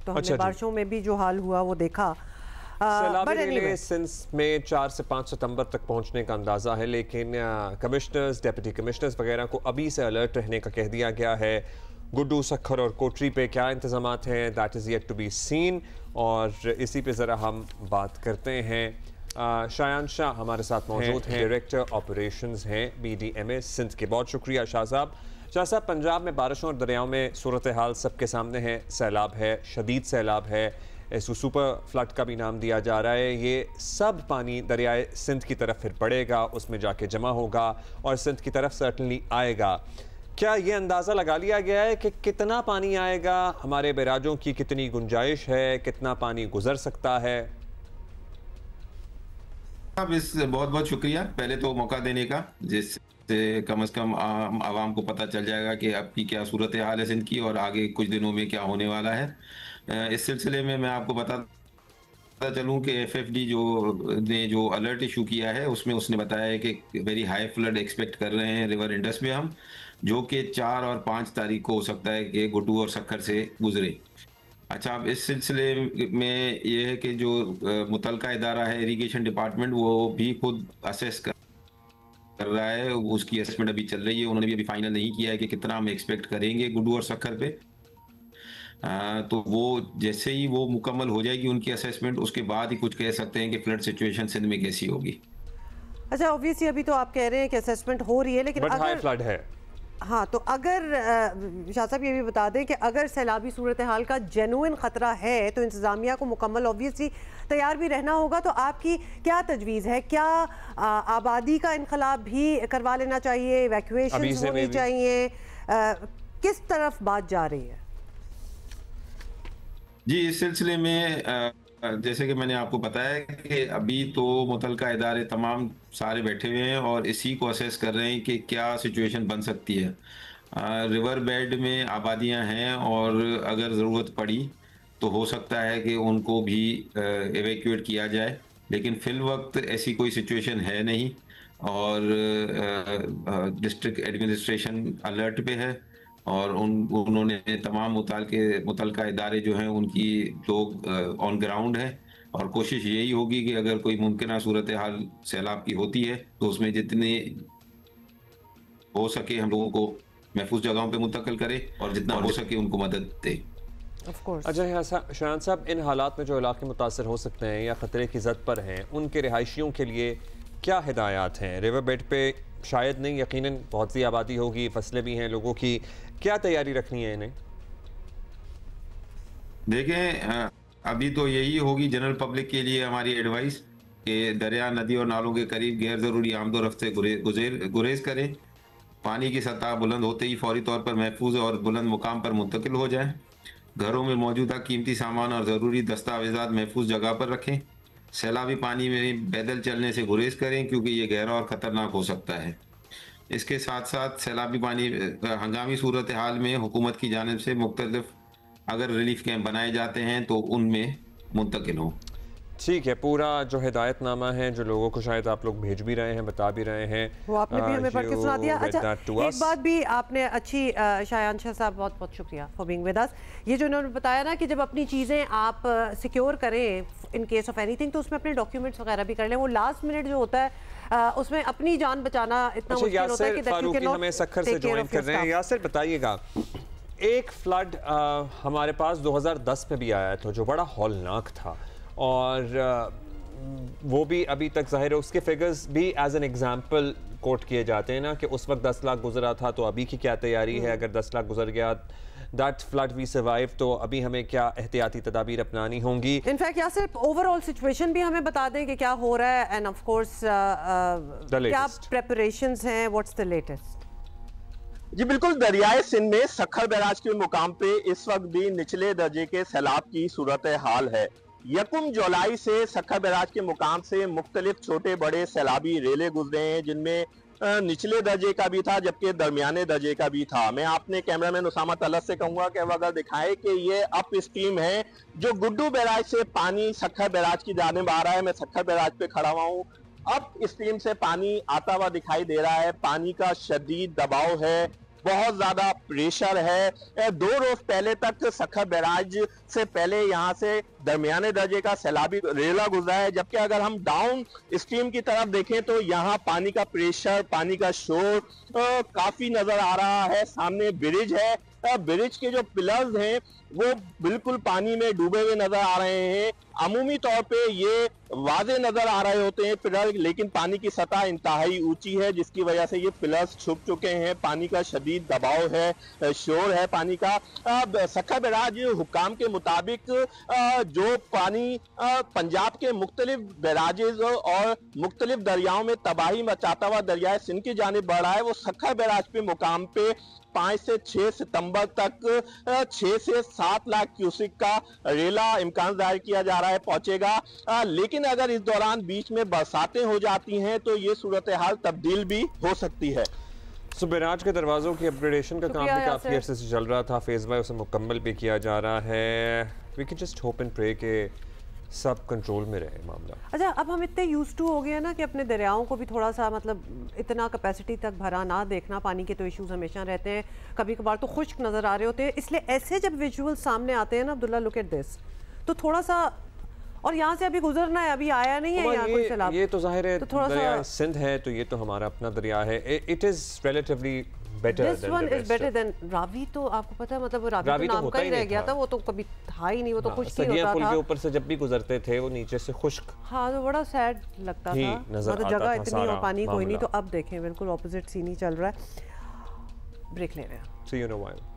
तो हमने बारिशों में भी जो हाल हुआ वो देखा। सैलाबी सिंध में 4 से 5 सितंबर तक पहुंचने का अंदाज़ा है, लेकिन कमिश्नर्स, डिप्टी कमिश्नर्स वगैरह को अभी से अलर्ट रहने का कह दिया गया है। गुड्डू, सखर और कोटरी पे क्या इंतज़ामात हैं, that is yet to be seen. और इसी पे ज़रा हम बात करते हैं। शायान शाह हमारे साथ मौजूद हैं, डायरेक्टर ऑपरेशंस हैं BDMA सिंध के। बहुत शुक्रिया शाह साहब। शाह साहब, पंजाब में बारिशों और दरियाओं में सूरत हाल सबके सामने है। सैलाब है, शदीद सैलाब है, इसको सुपर फ्लड का भी नाम दिया जा रहा है। ये सब पानी दरियाए सिंध की तरफ फिर बढ़ेगा, उसमें जाके जमा होगा और सिंध की तरफ सर्टनली आएगा। क्या ये अंदाज़ा लगा लिया गया है कि कितना पानी आएगा, हमारे बैराजों की कितनी गुंजाइश है, कितना पानी गुजर सकता है? अब इस बहुत बहुत शुक्रिया पहले तो मौका देने का, जिससे कम से कम आवाम को पता चल जाएगा कि अब की क्या सूरत हाल है सिंध की और आगे कुछ दिनों में क्या होने वाला है। इस सिलसिले में मैं आपको बताता चलूं कि FFD जो अलर्ट इशू किया है उसमें उसने बताया है कि वेरी हाई फ्लड एक्सपेक्ट कर रहे हैं रिवर इंडस में हम, जो कि 4 और 5 तारीख को हो सकता है कि गुड्डू और सखर से गुजरे। अच्छा, अब इस सिलसिले में ये है कि जो मुतलका इदारा है इरीगेशन डिपार्टमेंट, वो भी खुद असेस कर रहा है, उसकी असेसमेंट अभी चल रही है। उन्होंने भी अभी फाइनल नहीं किया है कि कितना हम एक्सपेक्ट करेंगे गुड्डू और सखर पे। तो वो जैसे ही वो मुकम्मल हो जाएगी उनकी असेसमेंट, उसके बाद ही कुछ कह सकते हैं कि फ्लड सिचुएशन सिंध में कैसी होगी। अच्छा, ऑब्वियसली अभी तो आप कह रहे हैं कि असेसमेंट हो रही है, लेकिन अगर हाई फ्लड है, हाँ, तो अगर शाह साहब ये भी बता दें कि अगर सैलाबी सूरत हाल का जेन्युइन ख़तरा है तो इंतज़ामिया को मुकम्मल ऑब्वियसली तैयार भी रहना होगा। तो आपकी क्या तजवीज़ है? क्या आबादी का इनकलाब भी करवा लेना चाहिए, इवैक्यूएशन होनी चाहिए? किस तरफ बात जा रही है? जी, इस सिलसिले में जैसे कि मैंने आपको बताया कि अभी तो मुतलका इदारे तमाम सारे बैठे हुए हैं और इसी को असेस कर रहे हैं कि क्या सिचुएशन बन सकती है। रिवर बेड में आबादियां हैं और अगर ज़रूरत पड़ी तो हो सकता है कि उनको भी एवैक्यूएट किया जाए, लेकिन फिल वक्त ऐसी कोई सिचुएशन है नहीं और डिस्ट्रिक्ट एडमिनिस्ट्रेशन अलर्ट पे है। और उन्होंने तमाम मुतलका इदारे जो हैं उनकी लोग ऑन ग्राउंड है, और कोशिश यही होगी कि अगर कोई मुमकिन सूरत हाल सैलाब की होती है तो उसमें जितने हो सके हम लोगों को महफूज जगहों पे मुंतकिल करें और जितना हो सके उनको मदद दें। अच्छा शान साहब, इन हालात में जो इलाके मुतासर हो सकते हैं या ख़तरे की ज़द पर हैं, उनके रिहायशियों के लिए क्या हिदायत हैं? रिवर बेड पे शायद नहीं, यकीनन बहुत सी आबादी होगी, फसलें भी हैं लोगों की, क्या तैयारी रखनी है इन्हें? देखें, अभी तो यही होगी जनरल पब्लिक के लिए हमारी एडवाइस कि दरिया, नदी और नालों के करीब गैर ज़रूरी आमदो रफ्त से गुरेज करें। पानी की सतह बुलंद होते ही फौरी तौर पर महफूज और बुलंद मुकाम पर मुंतकिल हो जाए। घरों में मौजूदा कीमती सामान और ज़रूरी दस्तावेज़ात महफूज जगह पर रखें। सैलाबी पानी में पैदल चलने से गुरेज करें क्योंकि ये गहरा और ख़तरनाक हो सकता है। इसके साथ साथ सैलाबी पानी हंगामी सूरत हाल में हुकूमत की जानिब से मुख्तलिफ अगर रिलीफ कैंप बनाए जाते हैं तो उनमें मुंतकिल हों। ठीक है, पूरा जो हिदायतनामा है जो लोगों को शायद आप लोग भेज भी रहे हैं, बता भी रहे हैं, वो आपने भी हमें पढ़ के सुना दिया। अच्छा, एक बात भी आपने अच्छी, शायान शाह साहब बहुत बहुत शुक्रिया फॉर बीइंग विद अस। ये जो इन्होंने बताया ना कि जब अपनी चीज़ें आप सिक्योर करें इन केस ऑफ एनीथिंग तो उसमें अपने डॉक्यूमेंट्स वगैरह भी कर लें। वो लास्ट मिनट जो होता है उसमें अपनी जान बचाना इतना मुश्किल होता है कि हमें सखर से ज्वाइन कर रहे हैं। यासिर बताइएगा, एक फ्लड हमारे पास 2010 में भी आया था जो बड़ा हौलनाक था, और वो भी अभी तक जाहिर है उसके फिगर्स भी एज एन एग्जाम्पल कोट किए जाते हैं ना कि उस वक्त 10 लाख गुजरा था तो अभी की क्या तैयारी है, अगर 10 लाख गुजर गया दैट फ्लड वी सर्वाइव तो अभी हमें क्या एहतियाती तदाबीर अपनानी होंगी। इनफैक्ट या सिर्फ ओवरऑल सिचुएशन भी हमें बता दें कि क्या हो रहा है, एंड ऑफ कोर्स क्या प्रेपरेशंस हैं, व्हाट्स द लेटेस्ट? जी बिल्कुल, दरियाए सिंध में सखर बैराज के मुकाम पे इस वक्त भी निचले दर्जे के सैलाब की सूरत हाल है। 1 जुलाई से सखर बैराज के मुकाम से मुख्तलिफ छोटे बड़े सैलाबी रेले गुजरे हैं, जिनमें निचले दर्जे का भी था जबकि दरमियाने दर्जे का भी था। मैं अपने कैमरामैन उसामा तलत से कहूंगा कि वह अगर दिखाए कि ये अप स्ट्रीम है जो गुड्डू बैराज से पानी सखर बैराज की जानिब आ रहा है। मैं सखर बैराज पे खड़ा हुआ हूँ, अप स्ट्रीम से पानी आता हुआ दिखाई दे रहा है। पानी का शदीद दबाव है, बहुत ज्यादा प्रेशर है। 2 रोज पहले तक सखर बैराज से पहले यहाँ से दरमियाने दर्जे का सैलाबी रेला गुजरा है, जबकि अगर हम डाउन स्ट्रीम की तरफ देखें तो यहाँ पानी का प्रेशर, पानी का शोर काफी नजर आ रहा है। सामने ब्रिज है, ब्रिज के जो पिलर्स हैं वो बिल्कुल पानी में डूबे हुए नजर आ रहे हैं। अमूमी तौर पे ये वाज़े नजर आ रहे होते हैं पिलर, लेकिन पानी की सतह इंतहाई ऊंची है जिसकी वजह से ये पिलर्स छुप चुके हैं। पानी का शदीद दबाव है, शोर है पानी का। सखर बैराज हुक्काम के मुताबिक जो पानी पंजाब के मुख्तलिफ बैराजेज और मुख्तलिफ दरियाओं में तबाही मचाता हुआ दरियाए सिंध की जानिब बढ़ रहा है, वो सखर बैराज पे मुकाम पे 5 से 6 सितंबर तक 6 से 7 लाख क्यूसिक का रेला इम्कान जाहिर किया जा रहा है पहुंचेगा। लेकिन अगर इस दौरान बीच में बरसातें हो जाती हैं तो ये सूरत हाल तब्दील भी हो सकती है। बैराज के दरवाजों की अपग्रेडेशन का काम भी काफी अरसे से चल रहा था, फेज बाय उसे मुकम्मल भी किया जा रहा है। We can just hope and pray के सब कंट्रोल में रहे मामला। अच्छा, अब हम इतने यूज्ड टू हो गए हैं ना कि अपने दरियाओं को भी थोड़ा सा मतलब इतना कैपेसिटी तक भरा ना देखना। पानी के तो इश्यूज हमेशा रहते हैं, कभी कभार तो खुश्क नज़र आ रहे होते हैं, इसलिए ऐसे जब विजुअल सामने आते हैं ना, अब्दुल्ला लुक एट दिस, तो थोड़ा सा, और यहाँ से अभी गुजरना है, अभी आया नहीं है यहाँ कोई सैलाब, ये तो जाहिर है तो थोड़ा दरिया सिंध है तो ये तो हमारा अपना दरिया है। It is relatively better this one is better than Ravi. तो आपको पता है मतलब रावी तो नाम का ही रह गया था, वो तो कभी था ही नहीं, वो तो खुश्क ही होता था। पुल के ऊपर से जब भी गुजरते थे वो नीचे से खुश्क, हाँ तो बड़ा सैड लगता था, मतलब जगह इतनी और पानी कोई नहीं। तो अब देखें बिल्कुल ऑपोजिट सीन ही चल रहा है। ब्रेक ले रहे हैं, see you in a while.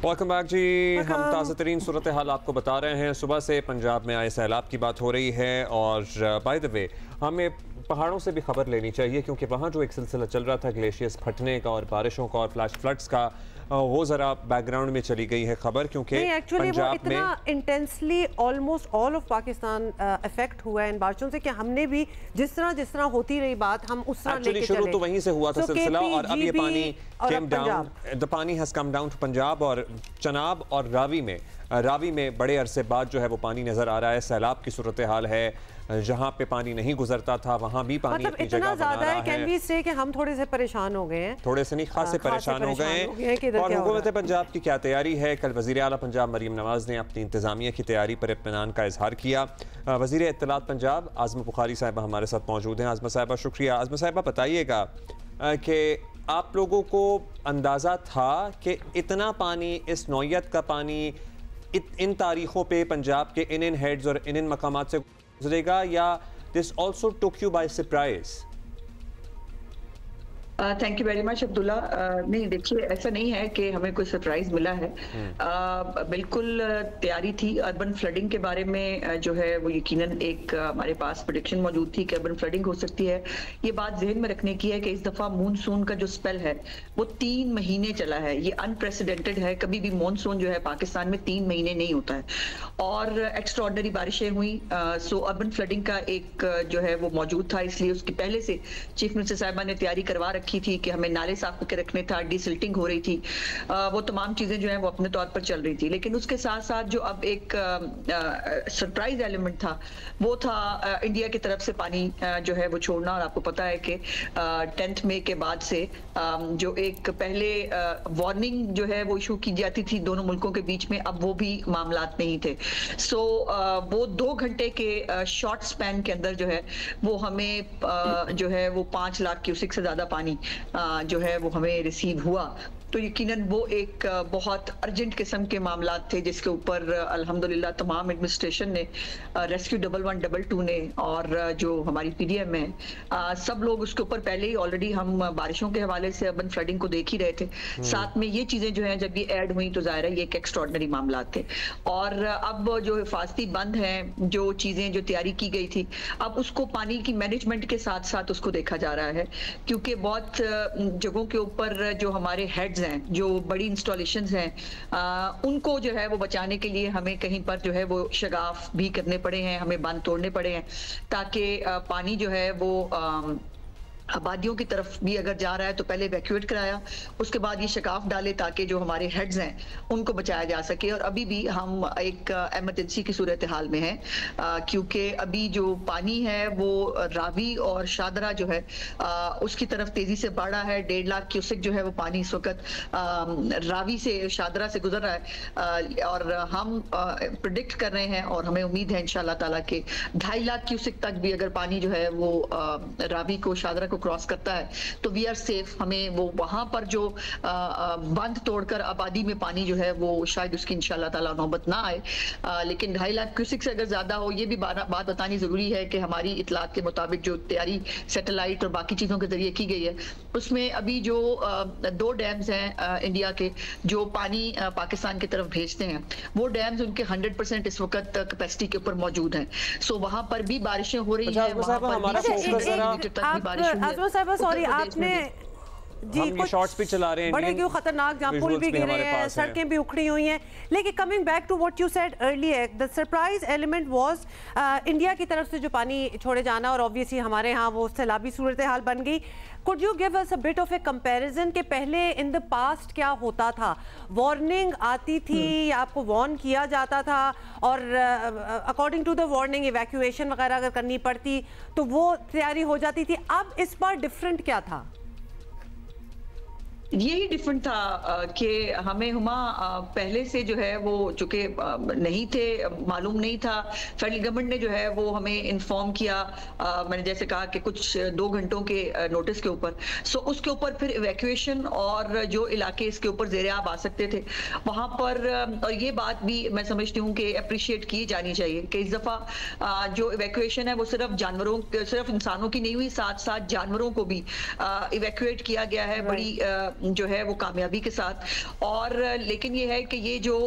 Welcome back जी। हम ताज़ा तरीन सूरत हाल आपको बता रहे हैं। सुबह से पंजाब में आए सैलाब की बात हो रही है, और बाय द वे हमें पहाड़ों से भी खबर लेनी चाहिए क्योंकि वहाँ जो एक सिलसिला चल रहा था ग्लेशियर्स फटने का और बारिशों का और फ्लैश फ्लड्स का, वो ज़रा बैकग्राउंड में चली गई है खबर, क्योंकि पंजाब में intensely almost all of Pakistan effect हुआ है इन बारिशों से, कि हमने भी जिस तरह होती रही बात हम उस तरह लेके शुरू चले। तो वहीं से हुआ था सिलसिला, और अब ये pani came down, the pani has come down to Punjab, और चनाब और रावी में बड़े अरसे बाद जो है वो पानी नजर आ रहा है। सैलाब की सूरत हाल है, जहाँ पे पानी नहीं गुजरता था वहाँ भी पानी मतलब अपनी जगह बना रहा है। कैन वी से कि हम थोड़े से परेशान हो गए हैं, थोड़े से नहीं खासे परेशान हो गए हैं। और हुकूमत पंजाब की क्या तैयारी है? कल वज़ीर आला पंजाब मरीम नवाज ने अपनी इंतजामिया की तैयारी पर इत्मीनान का इजहार किया। वज़ीर इत्तलात पंजाब आज़मा बुखारी साहिबा हमारे साथ मौजूद हैं। आज़मा साहिबा शुक्रिया। आज़मा साहिबा बताइएगा कि आप लोगों को अंदाज़ा था कि इतना पानी, इस नौयत का पानी इन तारीखों पे पंजाब के इन हेड्स और इन मकामात से गुजरेगा, या this also took you by surprise? Thank you very much Abdullah. नहीं, देखिए ऐसा नहीं है कि हमें कोई सरप्राइज मिला है। बिल्कुल तैयारी थी। अर्बन फ्लडिंग के बारे में जो है वो यकीनन एक हमारे पास प्रेडिक्शन मौजूद थी कि अर्बन फ्लडिंग हो सकती है। ये बात जहन में रखने की है कि इस दफ़ा मानसून का जो स्पेल है वो 3 महीने चला है। ये अनप्रेसिडेंटेड है। कभी भी मानसून जो है पाकिस्तान में 3 महीने नहीं होता है, और एक्स्ट्राऑर्डिनरी बारिशें हुई। सो अर्बन फ्लडिंग का एक जो है वो मौजूद था, इसलिए उसकी पहले से चीफ मिनिस्टर साहिबा ने तैयारी करवा रखी थी कि हमें नाले साफ करके रखने था, डिसिल्टिंग हो रही थी, वो तमाम चीजें जो है वो अपने तौर पर चल रही थी। लेकिन उसके साथ साथ जो अब एक सरप्राइज एलिमेंट था वो था इंडिया की तरफ से पानी जो है वो छोड़ना। और आपको पता है कि 10 मई के बाद से जो एक पहले वार्निंग जो है वो इशू की जाती थी दोनों मुल्कों के बीच में, अब वो भी मामलात नहीं थे। सो वो 2 घंटे के शॉर्ट स्पैन के अंदर जो है वो हमें जो है वो 5 लाख क्यूसिक से ज्यादा पानी जो है वो हमें रिसीव हुआ। तो यकीनन वो एक बहुत अर्जेंट किस्म के मामलात थे जिसके ऊपर अल्हम्दुलिल्लाह तमाम एडमिनिस्ट्रेशन ने, रेस्क्यू 1112 ने और जो हमारी पीडीएम है, सब लोग उसके ऊपर पहले ही ऑलरेडी हम बारिशों के हवाले से अर्बन फ्लडिंग को देख ही रहे थे। साथ में ये चीजें जो हैं जब ये ऐड हुई तो जाहिर है ये एक एक्स्ट्राऑर्डिनरी मामलात थे। और अब जो हिफाजती बंद हैं, जो चीजें जो तैयारी की गई थी, अब उसको पानी की मैनेजमेंट के साथ साथ उसको देखा जा रहा है, क्योंकि बहुत जगहों के ऊपर जो हमारे हेड्स हैं, जो बड़ी इंस्टॉलेशंस हैं, उनको जो है वो बचाने के लिए हमें कहीं पर जो है वो शगाफ भी करने पड़े हैं, हमें बांध तोड़ने पड़े हैं, ताकि पानी जो है वो आबादियों की तरफ भी अगर जा रहा है तो पहले इवैक्यूएट कराया, उसके बाद ये शकाफ डाले ताकि जो हमारे हेड्स हैं उनको बचाया जा सके। और अभी भी हम एक एमरजेंसी की सूरत हाल में हैं, क्योंकि अभी जो पानी है वो रावी और शादरा जो है उसकी तरफ तेजी से बढ़ा है। 1.5 लाख क्यूसेक जो है वो पानी इस वक्त रावी से, शादरा से गुजर रहा है, और हम प्रिडिक्ट कर रहे हैं और हमें उम्मीद है इंशाल्लाह ताला के 2.5 लाख क्यूसेक तक भी अगर पानी जो है वो रावी को, शादरा को क्रॉस करता है तो वी आर सेफ। हमें वो वहां पर जो बंद तोड़कर आबादी में पानी जो है वो शायद उसकी इंशाल्लाह ताला नौबत ना आए, लेकिन 2.5 लाख क्यूसेक से अगर ज्यादा हो, ये भी बात बतानी जरूरी है कि हमारी इतलात के मुताबिक जो तैयारी सैटेलाइट और बाकी चीजों के जरिए की गई है उसमें अभी जो 2 डैम्स हैं इंडिया के जो पानी पाकिस्तान की तरफ भेजते हैं, वो डैम्स उनके 100% इस वक्त कैपेसिटी के ऊपर मौजूद हैं। सो वहां पर भी बारिशें हो रही है, वहां पर भी बारिश आज़मा साहिबा, सॉरी आपने जी कुछ शॉर्ट्स भी चला रहे हैं, बड़े क्यों खतरनाक, जहाँ पुल भी गिरे हैं, सड़कें भी उखड़ी हुई हैं। लेकिन coming back to what you said earlier, the surprise element was India की तरफ से जो पानी छोड़े जाना, और ऑब्वियसली हमारे यहाँ वो सैलाबी सूरत हाल बन गई। Could you give us a bit of A comparison कि पहले इन द पास्ट क्या होता था? वार्निंग आती थी या आपको वार्न किया जाता था, और according to the warning evacuation वगैरह अगर करनी पड़ती तो वो तैयारी हो जाती थी? अब इस बार डिफरेंट क्या था? यही डिफरेंट था कि हमें हुमा पहले से जो है वो चूंकि नहीं थे, मालूम नहीं था, फेडरल गवर्नमेंट ने जो है वो हमें इन्फॉर्म किया, मैंने जैसे कहा कि कुछ 2 घंटों के नोटिस के ऊपर। सो उसके ऊपर फिर इवैक्यूएशन और जो इलाके इसके ऊपर ज़ेर-ए-आब आ सकते थे वहाँ पर, और ये बात भी मैं समझती हूँ कि अप्रिशिएट की जानी चाहिए कि इस दफ़ा जो इवैक्यूएशन है वो सिर्फ जानवरों, सिर्फ इंसानों की नहीं हुई, साथ साथ जानवरों को भी इवैक्यूएट किया गया है। बड़ी जो है वो कामयाबी के साथ। और लेकिन ये है कि ये जो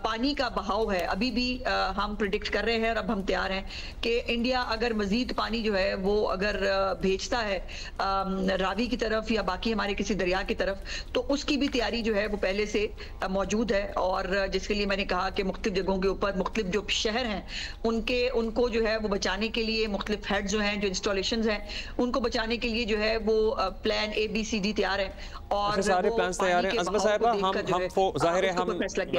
पानी का बहाव है अभी भी हम प्रिडिक्ट कर रहे हैं और अब हम तैयार हैं कि इंडिया अगर मजीद पानी जो है वो अगर भेजता है रावी की तरफ या बाकी हमारे किसी दरिया की तरफ, तो उसकी भी तैयारी जो है वो पहले से मौजूद है। और जिसके लिए मैंने कहा कि मुख्तलिफ जगहों के ऊपर मुख्तलिफ जो शहर हैं उनको जो है वो बचाने के लिए मुख्तलिफ हेड जो हैं, जो इंस्टॉलेशंस हैं, उनको बचाने के लिए जो है वो प्लान ABCD तैयार है और सारे प्लान तैयार हैं। अज़मा साहिबा, हम ज़ाहिर है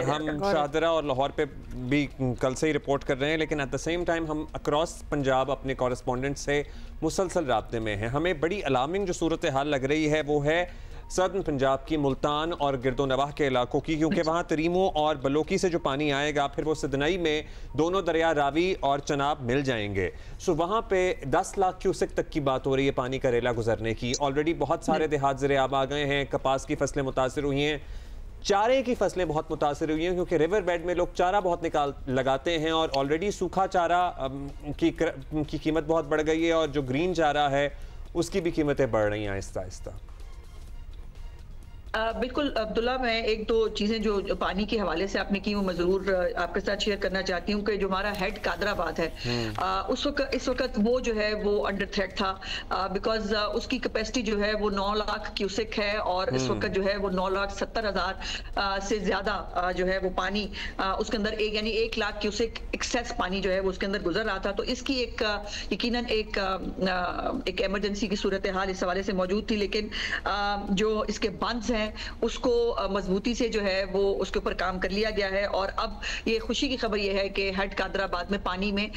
हम शाहदरा और लाहौर पे भी कल से ही रिपोर्ट कर रहे हैं, लेकिन एट द सेम टाइम हम अक्रॉस पंजाब अपने कॉरेस्पॉन्डेंट से मुसलसल राब्ते में हैं। हमें बड़ी अलार्मिंग जो सूरत हाल लग रही है वो है सदर्न पंजाब की मुल्तान और गिरदोनवाह के इलाकों की, क्योंकि वहाँ तरीमो और बलोकी से जो पानी आएगा फिर वो सिदनई में दोनों दरिया रावी और चनाब मिल जाएंगे। सो वहाँ पे 10 लाख क्यूसेक तक की बात हो रही है पानी का रेला गुजरने की। ऑलरेडी बहुत सारे देहात ज़र-ए-आब आ गए हैं, कपास की फसलें मुतासर हुई हैं, चारे की फसलें बहुत मुतासर हुई हैं, क्योंकि रिवर बेड में लोग चारा बहुत लगाते हैं और ऑलरेडी सूखा चारा की कीमत बहुत बढ़ गई है और जो ग्रीन चारा है उसकी भी कीमतें बढ़ रही हैं आहिस्ता आहिस्ता। बिल्कुल अब्दुल्ला, मैं एक दो चीज़ें जो पानी के हवाले से आपने की वो मैं ज़रूर आपके साथ शेयर करना चाहती हूँ कि जो हमारा हेड कादराबाद है इस वक्त वो जो है वो अंडर थ्रेट था, बिकॉज उसकी कैपेसिटी जो है वो 9 लाख क्यूसेक है और इस वक्त जो है वो 9,70,000 से ज़्यादा जो है वो पानी उसके अंदर यानी 1 लाख क्यूसेक एक्सेस पानी जो है वो उसके अंदर गुजर रहा था। तो इसकी एक यकीनन एक इमरजेंसी की सूरत हाल इस हवाले से मौजूद थी, लेकिन जो इसके बंद हैं उसको मजबूती से जो है वो उसके ऊपर काम कर लिया गया है। और अब ये खुशी की खबर ये है कि हेड कादराबाद में पानी में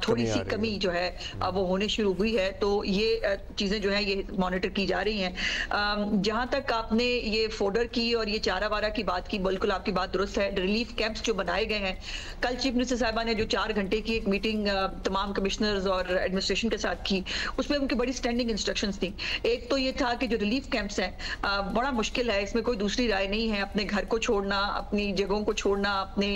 थोड़ी सी कमी जो है वो होने शुरू हुई है। तो ये चीजें जो है ये मॉनिटर की जा रही हैं। जहां तक आपने ये फोडर की और ये चारा वारा की बात की, बिल्कुल आपकी बात दुरुस्त है। रिलीफ कैंप्स जो बनाए गए हैं, कल चीफ मिनिस्टर साहिबा ने जो 4 घंटे की एक मीटिंग तमाम कमिश्नर्स और एडमिनिस्ट्रेशन के साथ की, उसमें उनकी बड़ी स्टैंडिंग इंस्ट्रक्शंस थी। एक तो ये था कि जो रिलीफ कैंप्स हैं बड़ा मुश्किल है, इसमें कोई दूसरी राय नहीं है। अपने घर को छोड़ना, अपनी जगहों को छोड़ना, अपने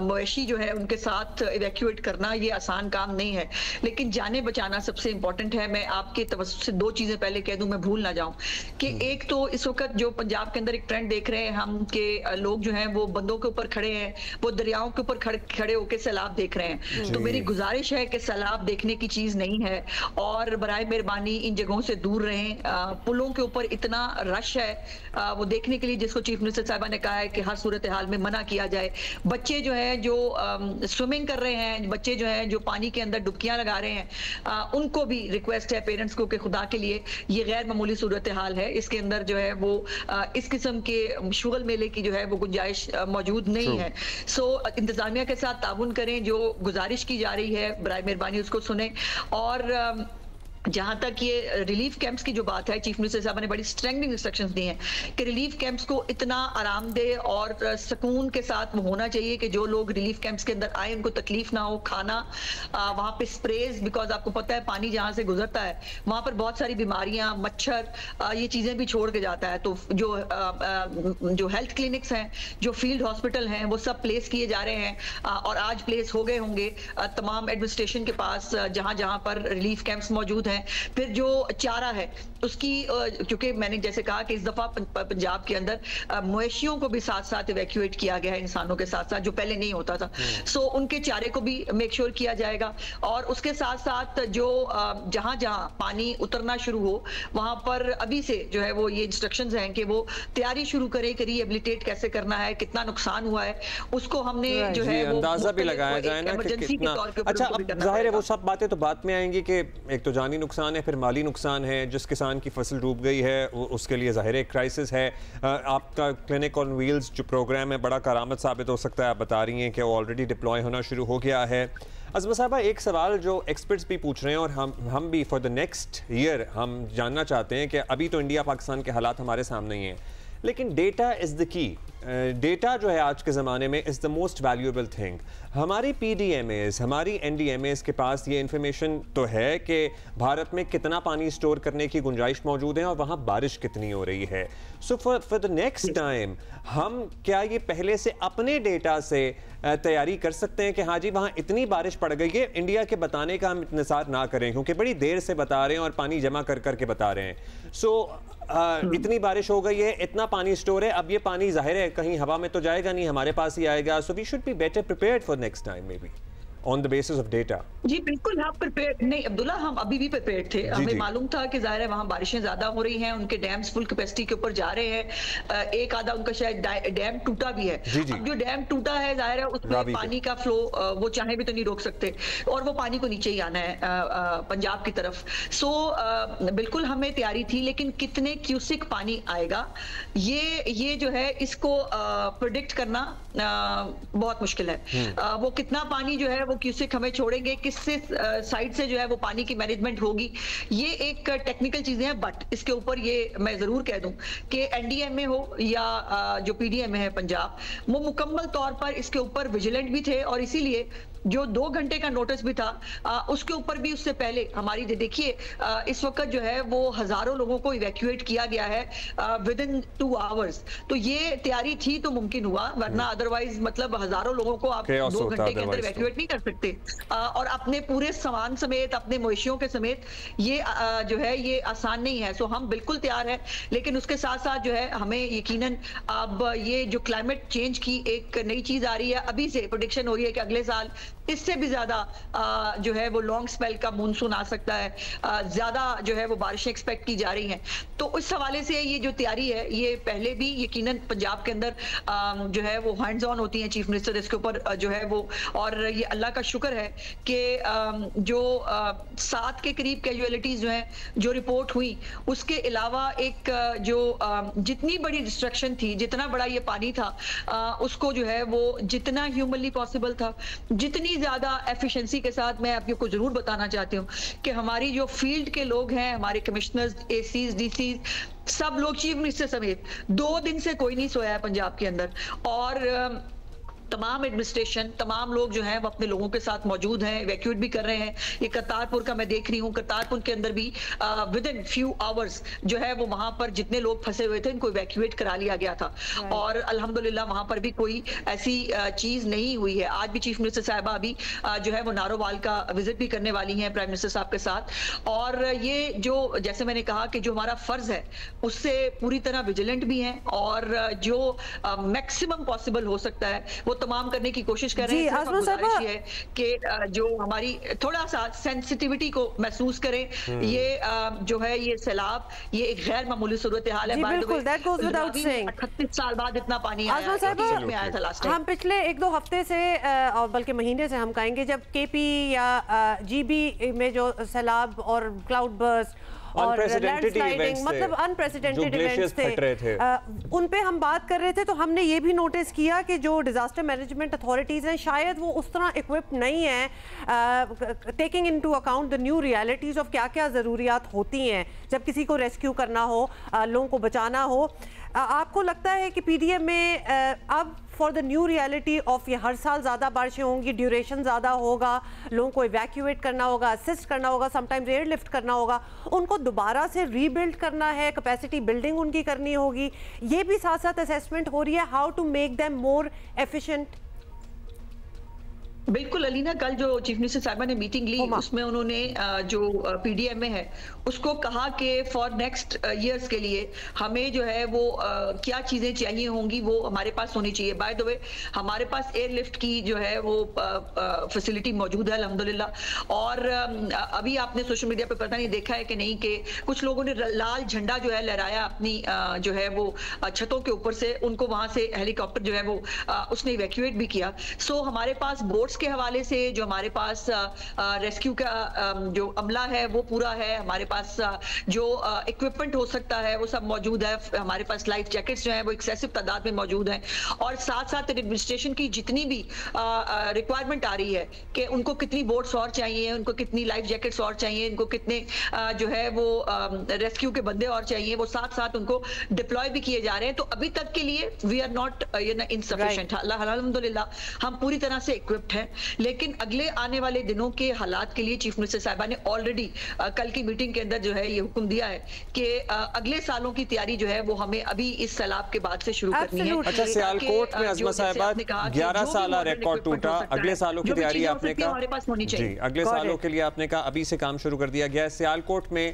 मवेशी जो है उनके साथ इवैक्यूएट करना ये आसान काम नहीं है, लेकिन जाने बचाना सबसे इंपॉर्टेंट है। मैं आपके तवज्जुह से 2 चीजें पहले कह दूं, मैं भूल ना जाऊं कि एक तो इस वक्त जो पंजाब के अंदर एक ट्रेंड देख रहे हैं हम कि लोग जो हैं वो बंदों के ऊपर खड़े हैं, वो दरियाओं के ऊपर खड़े होकर सैलाब देख रहे हैं। तो मेरी गुजारिश है कि सैलाब देखने की चीज नहीं है और बराए मेहरबानी इन जगहों से दूर रहें। पुलों के ऊपर इतना रश है वो देखने के लिए, जिसको चीफ मिनिस्टर साहिबा ने कहा है कि हर सूरत हाल में मना किया जाए। बच्चे जो है जो स्विमिंग कर रहे हैं, बच्चे जो है जो पानी के अंदर डुबकियां लगा रहे हैं, उनको भी रिक्वेस्ट है पेरेंट्स को कि खुदा के लिए ये गैर मामूली सूरत हाल है, इसके अंदर जो है वो इस किस्म के शुगल मेले की जो है वो गुंजाइश मौजूद नहीं है। सो इंतजामिया के साथ ताउन करें, जो गुजारिश की जा रही है बराए मेहरबानी उसको सुने। और जहां तक ये रिलीफ कैंप्स की जो बात है, चीफ मिनिस्टर साहब ने बड़ी स्ट्रेंथनिंग इंस्ट्रक्शंस दी हैं कि रिलीफ कैंप्स को इतना आरामदेह और सुकून के साथ होना चाहिए कि जो लोग रिलीफ कैंप्स के अंदर आए उनको तकलीफ ना हो। खाना वहां पे स्प्रेज, बिकॉज आपको पता है पानी जहां से गुजरता है वहां पर बहुत सारी बीमारियां, मच्छर, ये चीजें भी छोड़ के जाता है। तो जो हेल्थ क्लिनिक्स हैं, जो फील्ड हॉस्पिटल हैं, वो सब प्लेस किए जा रहे हैं और आज प्लेस हो गए होंगे तमाम एडमिनिस्ट्रेशन के पास जहां जहां पर रिलीफ कैंप्स मौजूद हैं। फिर जो चारा है उसकी, क्योंकि मैंने जैसे कहा कि इस दफा पंजाब के अंदर मवेशियों को भी साथ साथ इवैक्यूएट किया गया है, इंसानों के साथ साथ, जो पहले नहीं होता था। सो उनके चारे को भी मेक श्योर किया जाएगा और उसके साथ साथ जो जहां जहां पानी उतरना शुरू हो वहां पर अभी से जो है वो ये इंस्ट्रक्शंस हैं कि वो तैयारी शुरू करें कि रिहेबिलिटेट कैसे करना है, कितना नुकसान हुआ है उसको हमने जो है वो अंदाजा भी लगाया जाए ना कि कितना। अच्छा, अब जाहिर है वो सब बातें तो बाद में आएंगी कि एक तो जानी नुकसान है, फिर माली नुकसान है। जिस किसान की फसल डूब गई है उसके लिए ज़ाहिर एक क्राइसिस है। आपका क्लिनिक ऑन व्हील्स जो प्रोग्राम है बड़ा करामत साबित हो सकता है। आप बता रही हैं कि वो ऑलरेडी डिप्लॉय होना शुरू हो गया है। अज़मा साहबा, एक सवाल जो एक्सपर्ट्स भी पूछ रहे हैं और हम भी फॉर द नेक्स्ट ईयर हम जानना चाहते हैं कि अभी तो इंडिया पाकिस्तान के हालात हमारे सामने ही हैं, लेकिन data is the key. Data जो है आज के ज़माने में is the most valuable thing. हमारी PDMAs, हमारी NDMAs के पास ये इन्फॉर्मेशन तो है कि भारत में कितना पानी स्टोर करने की गुंजाइश मौजूद है और वहाँ बारिश कितनी हो रही है। So for the next time हम क्या ये पहले से अपने डेटा से तैयारी कर सकते हैं कि हाँ जी वहाँ इतनी बारिश पड़ गई है, इंडिया के बताने का हम इंतजार ना करें क्योंकि बड़ी देर से बता रहे हैं और पानी जमा कर करके बता रहे हैं। सो इतनी बारिश हो गई है, इतना पानी स्टोर है, अब ये पानी जाहिर है कहीं हवा में तो जाएगा नहीं, हमारे पास ही आएगा। So we should be better prepared for next time maybe on the basis of data। जी बिल्कुल, हम प्रिपेयर नहीं अब्दुल्ला, हम अभी भी प्रिपेयर थे। हमें मालूम था कि जाहिर है वहाँ बारिशें ज्यादा हो रही हैं, उनके डैम्स फुल कैपेसिटी के ऊपर जा रहे हैं, एक आधा उनका शायद डैम टूटा भी है। अब जो डैम टूटा है जाहिर है उसमें पानी का फ्लो वो चाहे भी तो नहीं रोक सकते और वो पानी को नीचे ही आना है पंजाब की तरफ। सो बिल्कुल हमें तैयारी थी, लेकिन कितने क्यूसिक पानी आएगा ये जो है इसको प्रिडिक्ट करना बहुत मुश्किल है। वो कितना पानी जो है वो क्यूसिक हमें छोड़ेंगे, किससे साइड से जो है वो पानी की मैनेजमेंट होगी, ये एक टेक्निकल चीजें हैं। बट इसके ऊपर ये मैं जरूर कह दूं कि NDMA हो या जो PDMA है पंजाब, वो मुकम्मल तौर पर इसके ऊपर विजिलेंट भी थे और इसीलिए जो 2 घंटे का नोटिस भी था उसके ऊपर भी उससे पहले हमारी देखिए इस वक्त जो है वो हजारों लोगों को इवैक्यूएट किया गया है विद इन 2 आवर्स। तो ये तैयारी थी तो मुमकिन हुआ, वरना अदरवाइज मतलब हजारों लोगों को आप 2 घंटे के अंदर इवैक्यूएट नहीं कर सकते और अपने पूरे सामान समेत, अपने मवेशियों के समेत ये जो है ये आसान नहीं है। सो हम बिल्कुल तैयार है, लेकिन उसके साथ साथ जो है हमें यकीनन अब ये जो क्लाइमेट चेंज की एक नई चीज आ रही है, अभी से प्रेडिक्शन हो रही है कि अगले साल इससे भी ज्यादा जो है वो लॉन्ग स्पेल का मानसून आ सकता है, ज्यादा जो है वो बारिशें एक्सपेक्ट की जा रही हैं। तो इस हवाले से ये जो तैयारी है ये पहले भी यकीनन पंजाब के अंदर जो है वो हैंड्स ऑन होती हैं चीफ मिनिस्टर इसके ऊपर जो है वो, और ये अल्लाह का शुक्र है कि जो 7 के करीब कैजुअलिटीज जो हैं जो रिपोर्ट हुई, उसके अलावा एक जो जितनी बड़ी डिस्ट्रक्शन थी, जितना बड़ा ये पानी था, उसको जो है वो जितना ह्यूमनली पॉसिबल था, जितनी ज्यादा एफिशिएंसी के साथ, मैं आपको जरूर बताना चाहती हूँ कि हमारी जो फील्ड के लोग हैं, हमारे कमिश्नर्स, ACs, DCs, सब लोग, चीफ मिनिस्टर समेत, 2 दिन से कोई नहीं सोया है पंजाब के अंदर, और तमाम एडमिनिस्ट्रेशन, तमाम लोग जो हैं वो अपने लोगों के साथ मौजूद हैं, इवैक्यूएट भी कर रहे हैं। ये करतारपुर का मैं देख रही हूँ, करतारपुर के अंदर भी विद इन फ्यू आवर्स जो है वो वहां पर जितने लोग फंसे हुए थे उनको इवैक्यूएट करा लिया गया था और अल्हम्दुलिल्लाह वहां पर भी कोई ऐसी चीज नहीं हुई है। आज भी चीफ मिनिस्टर साहिबा अभी जो है वो नारोवाल का विजिट भी करने वाली हैं प्राइम मिनिस्टर साहब के साथ, और ये जो जैसे मैंने कहा कि जो हमारा फर्ज है उससे पूरी तरह विजिलेंट भी हैं और जो मैक्सिमम पॉसिबल हो सकता है वो तमाम करने की कोशिश कर रहे हैं। गुजारिश है कि जो हमारी थोड़ा सा सेंसिटिविटी को महसूस करें। ये जो है ये सैलाब, ये एक गैर मामूली सूरत हाल है। 38 साल बाद इतना पानी आया था लास्ट टाइम। हम पिछले 1-2 हफ्ते से और बल्कि महीने से हम कहेंगे, जब KP या GB में जो सैलाब और क्लाउड बर्स्ट और लैंडस्लाइडिंग, मतलब अनप्रेसिडेंटेड इवेंट्स थे, उन पे हम बात कर रहे थे, तो हमने ये भी नोटिस किया कि जो डिजास्टर मैनेजमेंट अथॉरिटीज़ हैं शायद वो उस तरह इक्विप्ड नहीं है, taking into account the new realities of क्या क्या ज़रूरियात होती हैं जब किसी को रेस्क्यू करना हो, लोगों को बचाना हो। आपको लगता है कि PDMA अब for the new reality of ये हर साल ज़्यादा बारिशें होंगी, ड्यूरेशन ज़्यादा होगा, लोगों को इवैक्यूएट करना होगा, असिस्ट करना होगा, समटाइम्स एयरलिफ्ट करना होगा, उनको दोबारा से रीबिल्ड करना है, कैपेसिटी बिल्डिंग उनकी करनी होगी, ये भी साथ साथ असेसमेंट हो रही है how to make them more efficient. बिल्कुल अलीना, कल जो चीफ मिनिस्टर साहिबा ने मीटिंग ली उसमें उन्होंने जो PDMA है उसको कहा कि फॉर नेक्स्ट ईयर्स के लिए हमें जो है वो क्या चीजें चाहिए होंगी वो हमारे पास होनी चाहिए। बाय द वे हमारे पास एयरलिफ्ट की जो है वो फैसिलिटी मौजूद है अल्हम्दुलिल्लाह, और अभी आपने सोशल मीडिया पे पता नहीं देखा है कि नहीं कि कुछ लोगों ने लाल झंडा जो है लहराया अपनी जो है वो छतों के ऊपर से, उनको वहां से हेलीकॉप्टर जो है वो उसने इवैक्यूएट भी किया। सो हमारे पास बोट्स बोट्स के हवाले से जो हमारे पास रेस्क्यू का जो अमला है वो पूरा है, हमारे पास जो इक्विपमेंट हो सकता है वो सब मौजूद है, हमारे पास लाइफ जैकेट्स जो है वो एक्सेसिव तादाद में मौजूद हैं, और साथ साथ एडमिनिस्ट्रेशन की जितनी भी रिक्वायरमेंट आ रही है कि उनको कितनी बोट्स और चाहिए, उनको कितनी लाइफ जैकेट्स और चाहिए, उनको कितने जो है वो रेस्क्यू के बंदे और चाहिए, वो साथ साथ उनको डिप्लॉय भी किए जा रहे हैं। तो अभी तक के लिए वी आर नॉट इनसफिशिएंट, अल्हम्दुलिल्लाह हम पूरी तरह से इक्विप्ड हैं, लेकिन अगले आने वाले दिनों के हालात के लिए चीफ मिनिस्टर साहिबा ने ऑलरेडी कल की मीटिंग के अंदर जो है ये हुक्म दिया है कि अगले सालों की तैयारी जो है वो हमें अभी इस सैलाब के बाद से शुरू करनी है। अच्छा, सियालकोट में अज़मा साहिबा 11 साल रिकॉर्ड टूटा, अगले सालों की तैयारी आपने कहा हमारे पास होनी चाहिए। जी, अगले सालों के लिए आपने कहा अभी से काम शुरू कर दिया गया है। सियालकोट में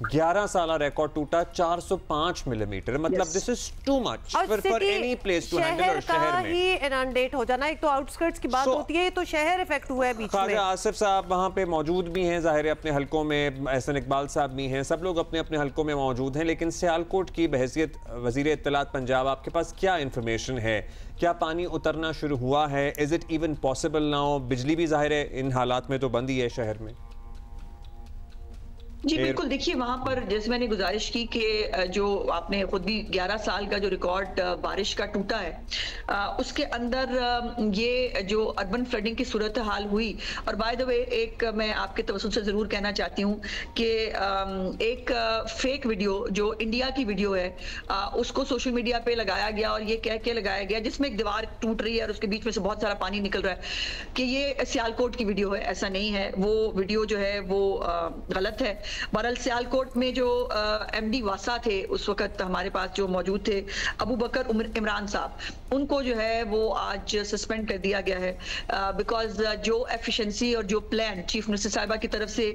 11 साल रिकॉर्ड टूटा 405 मिलीमीटर, मतलब this is too much for any place to handle. और शहर में ही इनंडेट हो जाना, एक तो आउटस्कर्ट्स की बात होती है, तो शहर इफेक्ट हुआ है बीच में। ख्वाजा आसिफ साहब वहां पे मौजूद भी हैं, जाहिर है अपने हलकों में, एहसन इकबाल साहब भी हैं, सब लोग अपने अपने हलकों में मौजूद हैं, लेकिन सियालकोट की बहैसियत वजीर इत्तलात पंजाब आपके पास क्या इंफॉर्मेशन है? क्या पानी उतरना शुरू हुआ है? Is it even possible now? बिजली भी जाहिर है इन हालात में तो बंद ही है शहर में। जी बिल्कुल, देखिए वहां पर जैसे मैंने गुजारिश की कि जो आपने खुद भी 11 साल का जो रिकॉर्ड बारिश का टूटा है उसके अंदर ये जो अर्बन फ्लडिंग की सूरत हाल हुई, और बाय द वे एक मैं आपके तवज्जुह से जरूर कहना चाहती हूँ कि एक फेक वीडियो जो इंडिया की वीडियो है उसको सोशल मीडिया पे लगाया गया, और ये कह के लगाया गया जिसमें एक दीवार टूट रही है और उसके बीच में से बहुत सारा पानी निकल रहा है कि ये सियालकोट की वीडियो है। ऐसा नहीं है, वो वीडियो जो है वो गलत है। बहरहाल सियालकोट में जो एमडी वासा थे उस वक्त हमारे पास जो मौजूद थे अबू बकर इमरान साहब, उनको जो है वो आज सस्पेंड कर दिया गया है बिकॉज जो एफिशिएंसी और जो प्लान चीफ मिनिस्टर साहिबा की तरफ से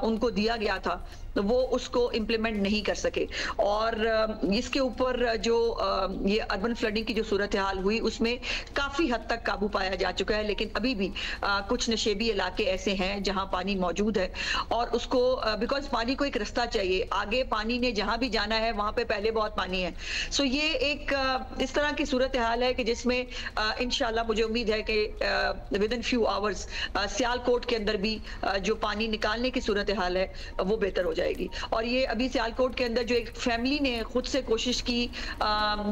उनको दिया गया था वो उसको इम्प्लीमेंट नहीं कर सके, और इसके ऊपर जो ये अर्बन फ्लडिंग की जो सूरत हाल हुई उसमें काफ़ी हद तक काबू पाया जा चुका है, लेकिन अभी भी कुछ नशेबी इलाके ऐसे हैं जहां पानी मौजूद है, और उसको बिकॉज पानी को एक रास्ता चाहिए, आगे पानी ने जहां भी जाना है वहां पे पहले बहुत पानी है। सो ये एक इस तरह की सूरत हाल है कि जिसमें इंशाल्लाह मुझे उम्मीद है कि with in few hours Sialkot के अंदर भी जो पानी निकालने की सूरत हाल है वो बेहतर हो जाएगी। और ये अभी सियालकोट के अंदर जो एक फैमिली ने खुद से कोशिश की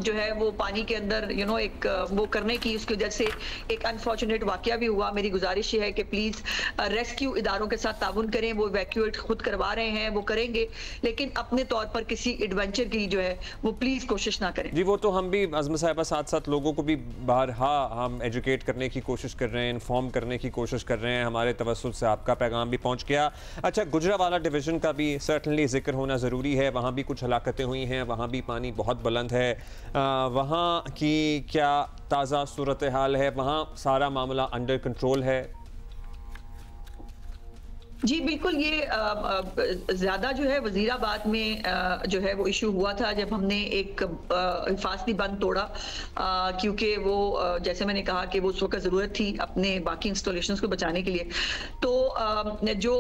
जो है वो पानी के अंदर एक वो करने की, उसकी वजह से एक अनफॉर्चुनेट वाकया भी हुआ। मेरी गुजारिश ये है कि प्लीज रेस्क्यू इदारों के साथ ताउन करें, वो इवैक्यूएट खुद करवा रहे हैं, वो करेंगे, लेकिन अपने तौर पर किसी एडवेंचर की जो है वो प्लीज कोशिश ना करें। जी वो तो हम भी अज़मा साहिबा साथ साथ लोगों को भी बारहा हम एजुकेट करने की कोशिश कर रहे हैं, इन्फॉर्म करने की कोशिश कर रहे हैं, हमारे तवस्सुत से आपका पैगाम भी पहुंच गया। अच्छा, गुजरावाला डिवीज़न का भी सर्टनली जिक्र होना ज़रूरी है, वहाँ भी कुछ हलाकतें हुई हैं, वहाँ भी पानी बहुत बुलंद है, वहाँ की क्या ताज़ा सूरत हाल है? वहाँ सारा मामला अंडर कंट्रोल है? जी बिल्कुल, ये ज्यादा जो है वजीराबाद में जो है वो इशू हुआ था जब हमने एक हिफाजती बंद तोड़ा, क्योंकि वो जैसे मैंने कहा कि वो उस वक्त जरूरत थी अपने बाकी इंस्टॉलेशंस को बचाने के लिए। तो जो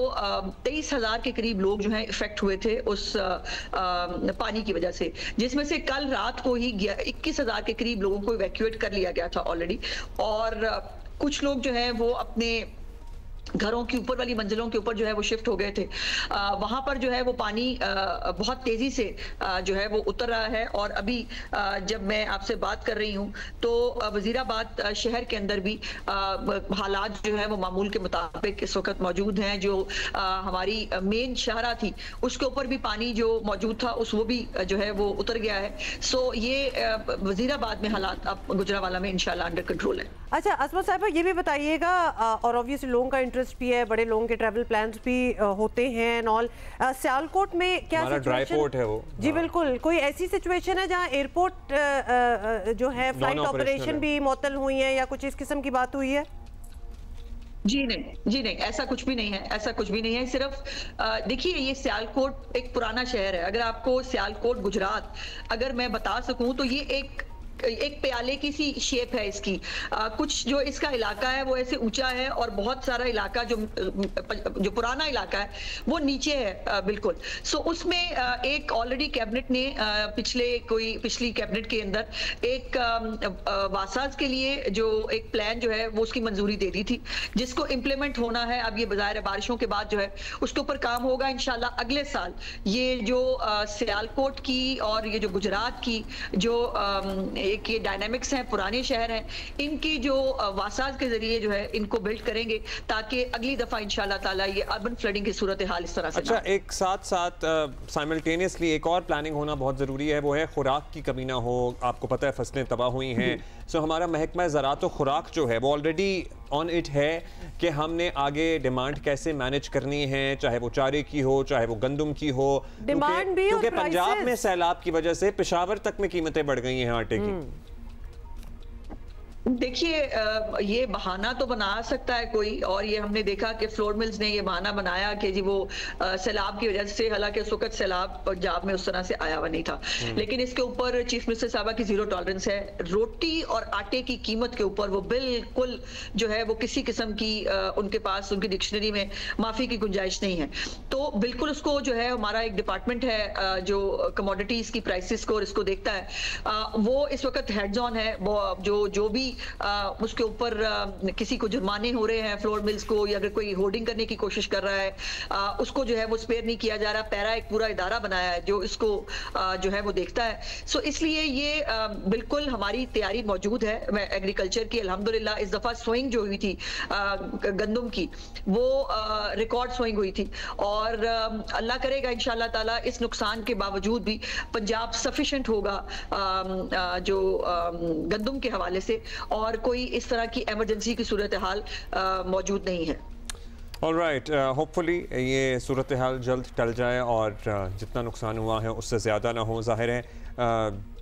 23,000 के करीब लोग जो हैं इफेक्ट हुए थे उस पानी की वजह से, जिसमें से कल रात को ही 21,000 के करीब लोगों को इवैक्यूएट कर लिया गया था ऑलरेडी, और कुछ लोग जो है वो अपने घरों की ऊपर वाली मंजिलों के ऊपर जो है वो शिफ्ट हो गए थे। वहां पर जो है वो पानी बहुत तेजी से जो है वो उतर रहा है, और अभी जब मैं आपसे बात कर रही हूं तो वजीराबाद शहर के अंदर भी हालात जो है वो मामूल के मुताबिक इस वक्त मौजूद हैं। जो हमारी मेन शाहरा थी उसके ऊपर भी पानी जो मौजूद था वो भी जो है वो उतर गया है। सो ये वजीराबाद में हालात अब गुजरावाला में इंशाल्लाह अंडर कंट्रोल है। अच्छा अज़मा साहिबा, ये भी बताइएगा, और ऑब्वियसली लोगों का इंटरेस्ट भी है, बड़े लोगों के ट्रैवल प्लान्स भी होते हैं एंड ऑल, सियालकोट में क्या ड्राई पोर्ट है वो? जी बिल्कुल, कोई ऐसी सिचुएशन है जहां एयरपोर्ट जो है फ्लाइट ऑपरेशन भी मुअत्तल हुई है या कुछ इस किस्म की बात हुई है? जी नहीं, ऐसा कुछ भी नहीं है, ऐसा कुछ भी नहीं है। सिर्फ देखिए, ये सियालकोट एक पुराना शहर है। अगर आपको सियालकोट गुजरात अगर मैं बता सकूं तो ये एक एक प्याले की सी शेप है इसकी। कुछ जो इसका इलाका है वो ऐसे ऊंचा है और बहुत सारा इलाका जो पुराना इलाका है वो नीचे है बिल्कुल। सो उसमें एक ऑलरेडी कैबिनेट ने पिछली कैबिनेट के अंदर एक वासाज के लिए जो एक प्लान जो है वो उसकी मंजूरी दे दी थी, जिसको इम्प्लीमेंट होना है। अब ये बज़ाहिर बारिशों के बाद जो है उसके ऊपर काम होगा इंशाल्लाह अगले साल। ये जो सियालकोट की और ये जो गुजरात की जो एक ये डायनामिक्स हैं, पुराने शहर हैं, इनकी जो वासाज के जरिए जो है इनको बिल्ड करेंगे ताकि अगली दफा इंशाल्लाह ताला ये अर्बन फ्लडिंग की सूरत हाल इस तरह से। अच्छा, एक साथ साइमल्टेनियसली एक और प्लानिंग होना बहुत ज़रूरी है, वो है खुराक की कमी ना हो। आपको पता है फसलें तबाह हुई हैं, सो हमारा महकमा ज़राअत व खुराक जो है वो ऑलरेडी ऑन इट है कि हमने आगे डिमांड कैसे मैनेज करनी है, चाहे वो चारे की हो चाहे वो गंदम की हो, क्योंकि पंजाब में सैलाब की वजह से पेशावर तक में कीमतें बढ़ गई हैं आटे की। देखिए ये बहाना तो बना सकता है कोई, और ये हमने देखा कि फ्लोर मिल्स ने ये बहाना बनाया कि जी वो सैलाब की वजह से, हालांकि उस वक्त सैलाब पंजाब में उस तरह से आया हुआ नहीं था, लेकिन इसके ऊपर चीफ मिनिस्टर साहबा की जीरो टॉलरेंस है। रोटी और आटे की कीमत के ऊपर वो बिल्कुल जो है वो किसी किस्म की उनके पास उनकी डिक्शनरी में माफी की गुंजाइश नहीं है। तो बिल्कुल उसको जो है हमारा एक डिपार्टमेंट है जो कमोडिटीज की प्राइसेस को और इसको देखता है, वो इस वक्त हेड्स ऑन है। जो भी उसके ऊपर किसी को जुर्माने हो रहे हैं फ्लोर मिल्स को, या अगर कोई होर्डिंग करने की कोशिश कर रहा है उसको जो है वो स्पेयर नहीं किया जा रहा। पैरा एक पूरा इदारा बनाया है जो इसको जो है वो देखता है। सो इसलिए ये बिल्कुल हमारी तैयारी मौजूद है। मैं एग्रीकल्चर की अल्हम्दुलिल्लाह इस दफा सोइंग जो हुई थी गंदम की वो रिकॉर्ड सोइंग हुई थी, और अल्लाह करेगा इंशाल्लाह ताला इस नुकसान के बावजूद भी पंजाब सफिशिएंट होगा जो गंदम के हवाले से, और कोई इस तरह की इमरजेंसी की सूरत हाल मौजूद नहीं है। ऑलराइट, होपफुली ये सूरत हाल जल्द टल जाए और जितना नुकसान हुआ है उससे ज़्यादा ना हो। ज़ाहिर है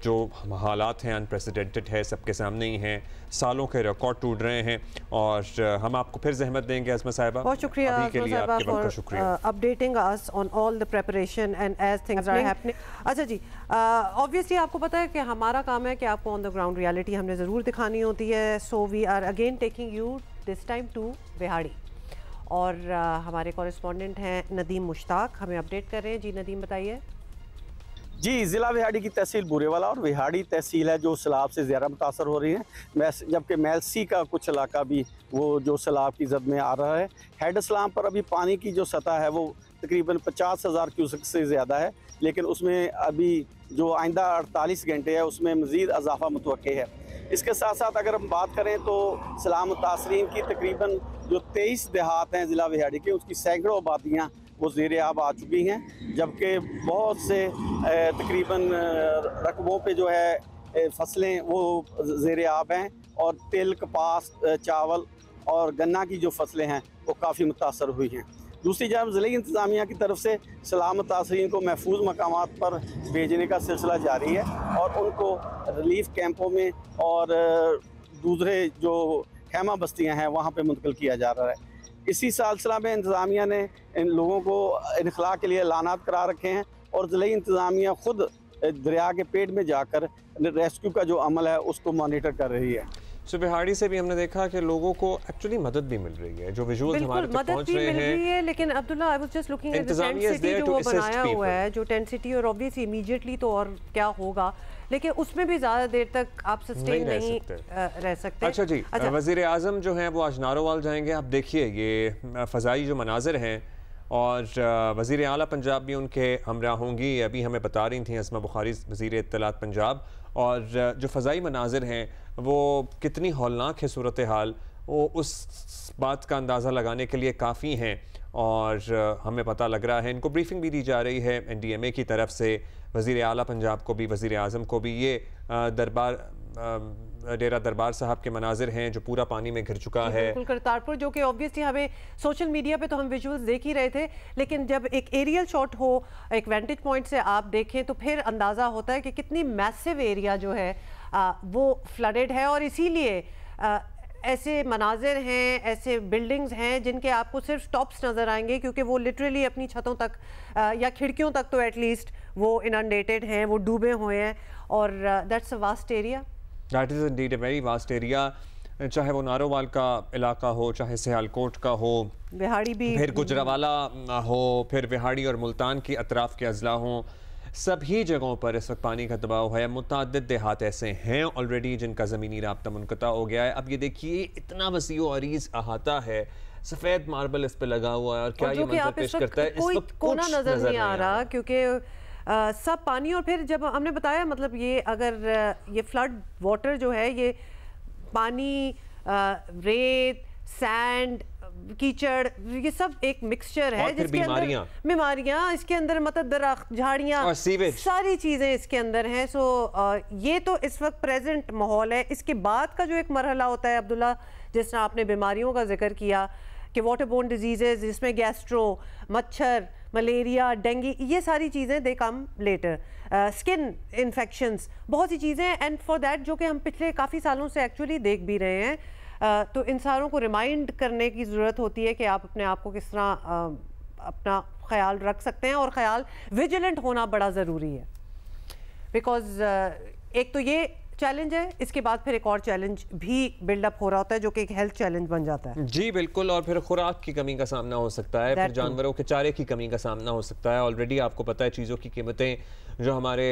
जो हालात हैं अनप्रेसिडेंटेड है, सबके सामने ही हैं, सालों के रिकॉर्ड टूट रहे हैं, और हम आपको फिर जहमत देंगे अज़मा साहिबा। बहुत शुक्रिया अभी के लिए आपके वक्त का शुक्रिया updating us on all the preparation and as things are happening. अच्छा जी, ऑब्वियसली आपको पता है कि हमारा काम है कि आपको ऑन द ग्राउंड रियलिटी हमने ज़रूर दिखानी होती है। So we are again taking you this time to Vehari, और हमारे कॉरेस्पॉन्डेंट हैं नदीम मुश्ताक, हमें अपडेट कर रहे हैं। जी नदीम बताइए। जी, ज़िला विहाड़ी की तहसील बुरेवाला और विहाड़ी तहसील है जो सैलाब से ज़्यादा मुतासर हो रही है, जबकि मैलसी का कुछ इलाका भी वो जो सैलाब की जद में आ रहा है। हेड इस्लाम पर अभी पानी की जो सतह है वो तकरीबन 50,000 क्यूसेक से ज़्यादा है, लेकिन उसमें अभी जो आइंदा 48 घंटे है उसमें मज़ीद इजाफा मुतवक्के है। इसके साथ साथ अगर हम बात करें तो सैलाब मुतासरीन की तकरीबन जो 23 देहात हैं ज़िला विहाड़ी के, उसकी सैकड़ों आबादियाँ वो ज़ेर आब आ चुकी हैं, जबकि बहुत से तकरीबन रकबों पे जो है फसलें वो ज़ेर आब हैं, और तिल, कपास, चावल और गन्ना की जो फसलें हैं वो काफ़ी मुतासर हुई हैं। दूसरी जानब ज़िले इंतज़ामिया की तरफ से सैलाब मुतासरीन को महफूज मकामात पर भेजने का सिलसिला जारी है, और उनको रिलीफ कैंपों में और दूसरे जो खैमा बस्तियाँ हैं वहाँ पर मुंतकिल किया जा रहा है। इसी सिलसिला में इंतज़ामिया ने इन लोगों को इनखला के लिए ऐलानात करा रखे हैं, और ज़िले इंतज़ामिया ख़ुद दरिया के पेट में जाकर रेस्क्यू का जो अमल है उसको मॉनिटर कर रही है। बिहाड़ी से भी हमने देखा कि लोगों को एक्चुअली मदद भी मिल रही है, जो विजुअल्स हमारे तक पहुंच रहे हैं। लेकिन Abdullah, I was just looking at the tent city जो वो बनाया हुआ है, जो टेंट सिटी, और ऑब्वियसली इमीडिएटली तो और क्या होगा, लेकिन उसमें भी ज़्यादा देर तक आप सस्टेन नहीं रह सकते। अच्छा जी, वज़ीर आज़म जो हैं वो आज नारोवाल जाएंगे। आप देखिए ये फ़ज़ाई जो मनाजिर हैं, और वज़ीर आला पंजाब भी उनके हमरा होंगी। अभी हमें बता रही थी अज़मा बुखारी वज़ीर इत्तलात पंजाब, और जो फ़ज़ाई मनाजिर हैं वो कितनी हौलनाक है सूरत हाल, वो उस बात का अंदाज़ा लगाने के लिए काफ़ी हैं। और हमें पता लग रहा है, इनको ब्रीफिंग भी दी जा रही है NDMA की तरफ से, वज़ीर आला पंजाब को भी, वज़ीर आज़म को भी। ये डेरा दरबार साहब के मनाजिर हैं जो पूरा पानी में घिर चुका है। बिल्कुल, करतारपुर, जो कि ऑब्वियसली हमें सोशल मीडिया पे तो हम विजुअल्स देख ही रहे थे, लेकिन जब एक एरियल शॉट हो, एक वेंटेज पॉइंट से आप देखें तो फिर अंदाज़ा होता है कि कितनी मैसिव एरिया जो है वो फ्लडेड है। और इसीलिए ऐसे मनाजिर हैं, ऐसे बिल्डिंग्स हैं जिनके आपको सिर्फ टॉप्स नज़र आएंगे, क्योंकि वो लिटरली अपनी छतों तक या खिड़कियों तक तो एटलीस्ट वो इनंडेटेड हैं, वो डूबे हुए हैं, और that's a vast area. That is indeed a very vast area, चाहे वो नारोवाल का इलाका हो, चाहे सियालकोट का हो, विहाड़ी भी, फिर गुजरावाला हो, फिर विहाड़ी और मुल्तान की अतराफ़ के अजला हों, सभी जगहों पर इस वक्त पानी का दबाव है। मुतअद्दिद देहात ऐसे हैं ऑलरेडी जिनका ज़मीनी राब्ता मुनक़ता हो गया है। अब ये देखिए इतना वसी और अरीज़ अहाता है, सफ़ेद मार्बल इस पे लगा हुआ है, और क्या ये मंजर पेश करता है, इस वक्त कोना नज़र नहीं आ रहा क्योंकि सब पानी। और फिर जब हमने बताया मतलब ये अगर ये फ्लड वाटर जो है ये पानी, रेत, सैंड, कीचड़, ये सब एक मिक्सचर है जिसके अंदर बीमारियां, इसके अंदर मतलब दरख्त, झाड़ियां, सारी चीज़ें इसके अंदर हैं। सो ये तो इस वक्त प्रेजेंट माहौल है। इसके बाद का जो एक मरहला होता है अब्दुल्ला, जिस तरह आपने बीमारियों का जिक्र किया कि वाटर बोर्न डिजीज़ जिसमें गैस्ट्रो, मच्छर, मलेरिया, डेंगू, ये सारी चीज़ें दे कम लेटर, स्किन इन्फेक्शंस, बहुत सी चीज़ें, एंड फॉर दैट जो कि हम पिछले काफ़ी सालों से एक्चुअली देख भी रहे हैं। तो इंसानों को रिमाइंड करने की ज़रूरत होती है कि आप अपने आप को किस तरह अपना ख्याल रख सकते हैं, और ख्याल विजिलेंट होना बड़ा ज़रूरी है। बिकॉज एक तो ये चैलेंज है, इसके बाद फिर एक और चैलेंज भी बिल्डअप हो रहा होता है जो कि एक हेल्थ चैलेंज बन जाता है। जी बिल्कुल, और फिर खुराक की कमी का सामना हो सकता है, फिर जानवरों के चारे की कमी का सामना हो सकता है। ऑलरेडी आपको पता है चीज़ों की कीमतें जो हमारे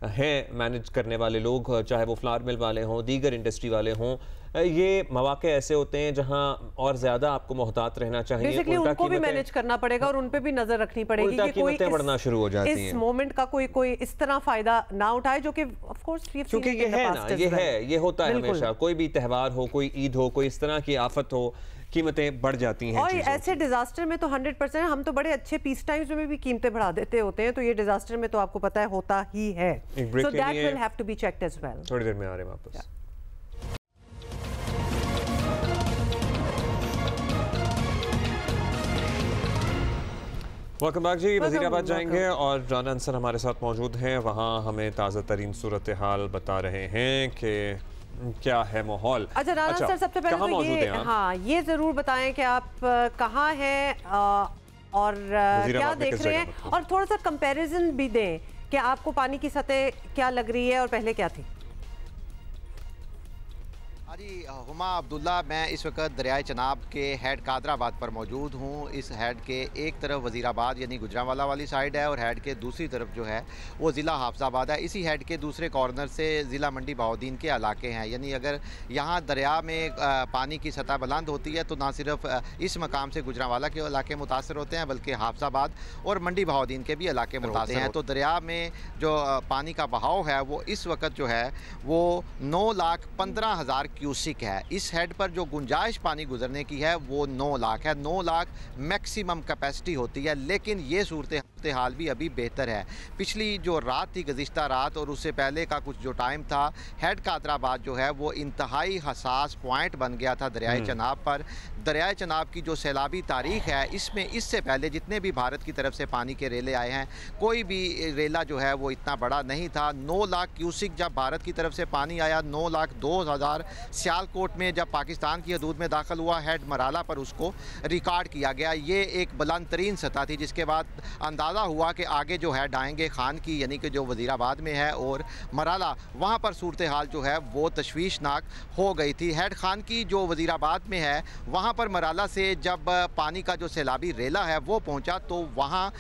हैं मैनेज करने वाले लोग, चाहे वो फ्लावर मिल वाले हों, दीगर इंडस्ट्री वाले हों, ये मौके ऐसे होते हैं जहां और ज्यादा आपको मोहतात रहना चाहिए। बेसिकली उनको भी मैनेज करना पड़ेगा और उन पे भी नजर रखनी पड़ेगी कि कोई बढ़ना शुरू हो जाती है, इस मोमेंट का कोई इस तरह फायदा ना उठाए, जो कि ऑफ कोर्स क्योंकि ये है ना, ये होता है हमेशा, कोई भी त्यौहार हो, कोई ईद हो, कोई इस तरह की आफत हो, कीमतें बढ़ जाती हैं। और ऐसे डिजास्टर में तो 100%, हम तो बड़े अच्छे पीस टाइम्स में भी कीमतें बढ़ा देते होते हैं, तो ये डिजास्टर में तो आपको पता है होता ही है। So that will have to be checked as well. थोड़ी देर में आ रहे हैं वापस। वेलकम बैक जी। वज़ीराबाद जाएंगे और राना अंसर हमारे साथ मौजूद हैं, वहाँ हमें ताज़ा तरीन सूरत हाल बता रहे हैं कि क्या है माहौल। अच्छा राना सर, सबसे पहले तो ये ये जरूर बताएं कि आप कहाँ हैं और क्या देख रहे हैं, और थोड़ा सा कंपैरिजन भी दें कि आपको पानी की सतह क्या लग रही है और पहले क्या थी। जी हुमा अब्दुल्ला, मैं इस वक्त दरियाए चनाब के हेड कादराबाद पर मौजूद हूँ। इस हेड के एक तरफ वज़ीराबाद यानी गुजरांवाला वाली साइड है और हेड के दूसरी तरफ जो है वो ज़िला हाफजाबाद है। इसी हेड के दूसरे कॉर्नर से ज़िला मंडी बहाउद्दीन के इलाके हैं, यानी अगर यहाँ दरिया में पानी की सतह बुलंद होती है तो ना सिर्फ इस मकाम से गुजरांवाला के इलाके मुतासर होते हैं बल्कि हाफजाबाद और मंडी बहाउद्दीन के भी इलाके मुतासर हैं। तो दरिया में जो पानी का बहाव है वो इस वक्त जो है वो 9,15,000 क्यूसिक है। इस हेड पर जो गुंजाइश पानी गुजरने की है वो 9 लाख है। 9 लाख मैक्सिमम कैपेसिटी होती है, लेकिन ये सूरत हाल भी अभी बेहतर है। पिछली जो रात थी, गुज़िश्ता रात और उससे पहले का कुछ जो टाइम था, हेड कादराबाद जो है वो इंतहाई हसास पॉइंट बन गया था दरियाए चनाब पर। दरियाए चनाब की जो सैलाबी तारीख है, इसमें इससे पहले जितने भी भारत की तरफ से पानी के रेले आए हैं, कोई भी रेला जो है वो इतना बड़ा नहीं था। 9 लाख क्यूसिक जब भारत की तरफ से पानी आया, 9,02,000 सियालकोट में जब पाकिस्तान की हदूद में दाखिल हुआ, हेड मराला पर उसको रिकॉर्ड किया गया। ये एक बुलंद तरीन सतह थी, जिसके बाद अंदाज़ा हुआ कि आगे जो हेड आएंगे खान की यानी कि जो वज़ीराबाद में है और मराला, वहाँ पर सूरत हाल जो है वो तशवीशनाक हो गई थी। हेड खान की जो वज़ीराबाद में है, वहाँ पर मराला से जब पानी का जो सैलाबी रेला है वो पहुँचा तो वहाँ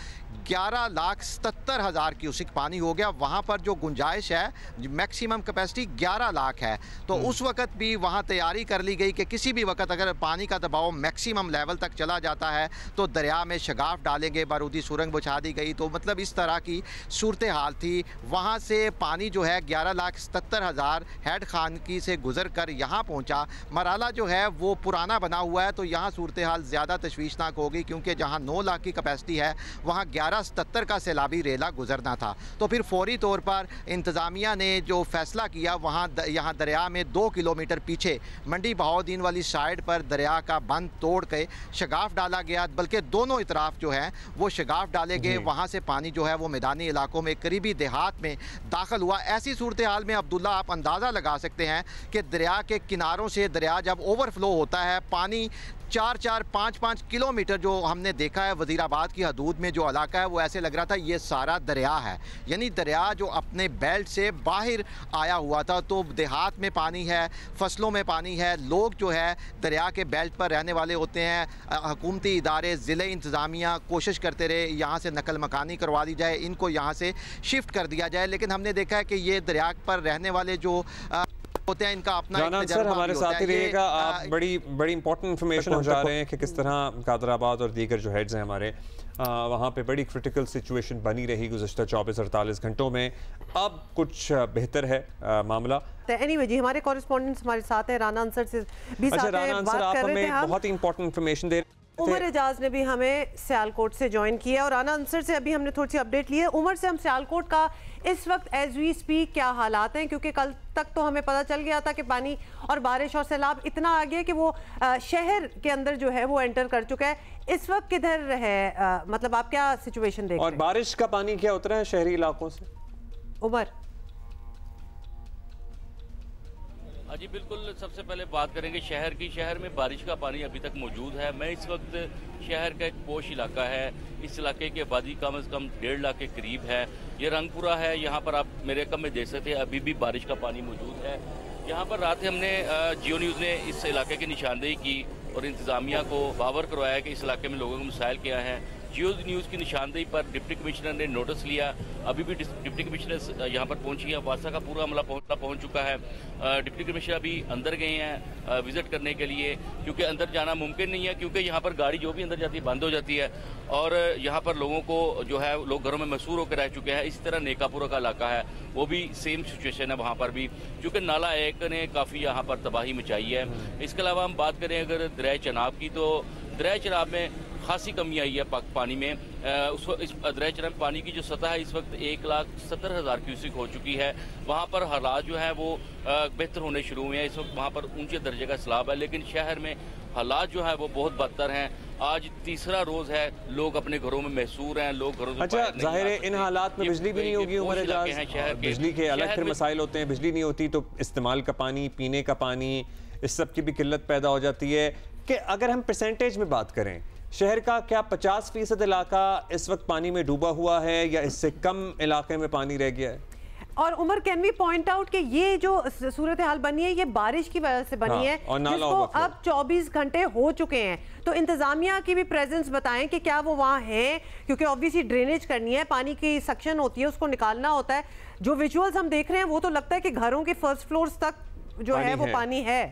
11,77,000 क्यूसिक पानी हो गया। वहाँ पर जो गुंजाइश है, मैक्सिमम कैपेसिटी 11 लाख है। तो उस वक़्त भी वहाँ तैयारी कर ली गई कि किसी भी वक्त अगर पानी का दबाव मैक्सिमम लेवल तक चला जाता है तो दरिया में शगाफ डालेंगे, बारूदी सुरंग बुझा दी गई। तो मतलब इस तरह की सूरत हाल थी। वहाँ से पानी जो है 11,77,000 हेड खान की से गुजर कर यहाँ पहुँचा। मराला जो है वो पुराना बना हुआ है, तो यहाँ सूरत हाल ज़्यादा तशवीशनाक होगी, क्योंकि जहाँ 9 लाख की कैपेसिटी है वहाँ 11,77 का सैलाबी रेला गुजरना था। तो फिर फौरी तौर पर इंतज़ामिया ने जो फैसला किया, वहाँ यहाँ दरिया में 2 किलोमीटर पीछे मंडी बहाउद्दीन वाली साइड पर दरिया का बंद तोड़ के शगाफ डाला गया, बल्कि दोनों इतराफ जो है वो शगाफ डाले गए। वहाँ से पानी जो है वो मैदानी इलाकों में करीबी देहात में दाखिल हुआ। ऐसी सूरत हाल में अब्दुल्ला आप अंदाज़ा लगा सकते हैं कि दरिया के किनारों से दरिया जब ओवरफ्लो होता है, पानी 4-4, 5-5 किलोमीटर जो हमने देखा है वज़ीराबाद की हदूद में जो इलाका है वो ऐसे लग रहा था ये सारा दरिया है, यानी दरिया जो अपने बेल्ट से बाहर आया हुआ था। तो देहात में पानी है, फसलों में पानी है, लोग जो है दरिया के बेल्ट पर रहने वाले होते हैं। हुकूमती इदारे, ज़िले इंतज़ामिया कोशिश करते रहे यहाँ से नकल मकानी करवा दी जाए, इनको यहाँ से शिफ्ट कर दिया जाए, लेकिन हमने देखा है कि ये दरिया पर रहने वाले जो होते हैं इनका अपना सर हमारे साथ ही रहिएगा। आप बड़ी इंपॉर्टेंट इन्फॉर्मेशन पहुंचा रहे हैं कि किस तरह कादराबाद और दीगर जो हेड्स हैं हमारे वहाँ पे बड़ी क्रिटिकल सिचुएशन बनी रही गुज़श्ता 24-48 घंटों में। अब कुछ बेहतर है मामला। एनीवे जी, हमारे कॉरेस्पॉन्डेंट्स हमारे साथ हैं, राना अंसर से भी साथ हैं, बात कर रहे थे हम। बहुत ही इंपॉर्टेंट इन्फॉर्मेशन दे उमर एजाज ने भी हमें सियालकोट से ज्वाइन किया और राना अंसर से अभी हमने थोड़ी सी अपडेट ली है। उमर से हम सियालकोट का इस वक्त एज वी स्पीक क्या हालात हैं, क्योंकि कल तक तो हमें पता चल गया था कि पानी और बारिश और सैलाब इतना आ गया कि वो शहर के अंदर जो है वो एंटर कर चुका है। इस वक्त किधर है, मतलब आप क्या सिचुएशन देख रहे हैं? और बारिश का पानी क्या उतरा है शहरी इलाकों से? उमर जी बिल्कुल, सबसे पहले बात करेंगे शहर में बारिश का पानी अभी तक मौजूद है। मैं इस वक्त शहर का एक पोश इलाका है, इस इलाके की आबादी कम से कम 1.5 लाख के करीब है। ये रंगपुरा है, यहाँ पर आप मेरे कम में देख सकते हैं अभी भी बारिश का पानी मौजूद है। यहाँ पर रात हमने जियो न्यूज़ ने इस इलाके की निशानदेही की और इंतज़ामिया को बावर करवाया कि इस इलाके में लोगों के मसाइल क्या हैं। जियो न्यूज़ की निशानदेही पर डिप्टी कमिश्नर ने नोटिस लिया, अभी भी डिप्टी कमिश्नर यहाँ पर पहुँची है, वासा का पूरा अमला पहुँच चुका है। डिप्टी कमिश्नर अभी अंदर गए हैं विजिट करने के लिए, क्योंकि अंदर जाना मुमकिन नहीं है, क्योंकि यहाँ पर गाड़ी जो भी अंदर जाती है बंद हो जाती है और यहाँ पर लोगों को जो है लोग घरों में मशहूर होकर रह चुके हैं। इसी तरह नेकापुरा का इलाका है, वो भी सेम सिचुएशन है वहाँ पर भी, क्योंकि नाला एक ने काफ़ी यहाँ पर तबाही मचाई है। इसके अलावा हम बात करें अगर दरिया चनाब की, तो दरिया चनाब में खासी कमी आई है पानी में। इस दरिया चनाब में पानी की जो सतह है इस वक्त 1,70,000 क्यूसिक हो चुकी है। वहाँ पर हालात जो है वो बेहतर होने शुरू हुए हैं। इस वक्त वहाँ पर ऊंचे दर्जे का सैलाब है, लेकिन शहर में हालात जो है वो बहुत बदतर हैं। आज तीसरा रोज है, लोग अपने घरों में महसूर हैं, लोग घरों से अच्छा, जाहिर है इन हालात में बिजली भी नहीं होगी उमर एजाज, बिजली के अलग फिर मसाइल होते हैं। बिजली नहीं होती तो इस्तेमाल का पानी, पीने का पानी, इस सब की भी किल्लत पैदा हो जाती है। कि अगर हम परसेंटेज में बात करें, शहर का क्या 50% इलाका इस वक्त पानी में डूबा हुआ है या इससे कम इलाके में पानी रह गया है? और Umar, can we point out कि ये जो सूरत हाल बनी है ये बारिश की वजह से बनी है, जिसको अब 24 घंटे हो चुके हैं। तो इंतजामिया की भी प्रेजेंस बताएं कि क्या वो वहाँ है, क्योंकि ऑब्वियसली ड्रेनेज करनी है, पानी की सक्शन होती है, उसको निकालना होता है। जो विजुअल्स हम देख रहे हैं वो तो लगता है कि घरों के फर्स्ट फ्लोर तक जो है वो पानी है।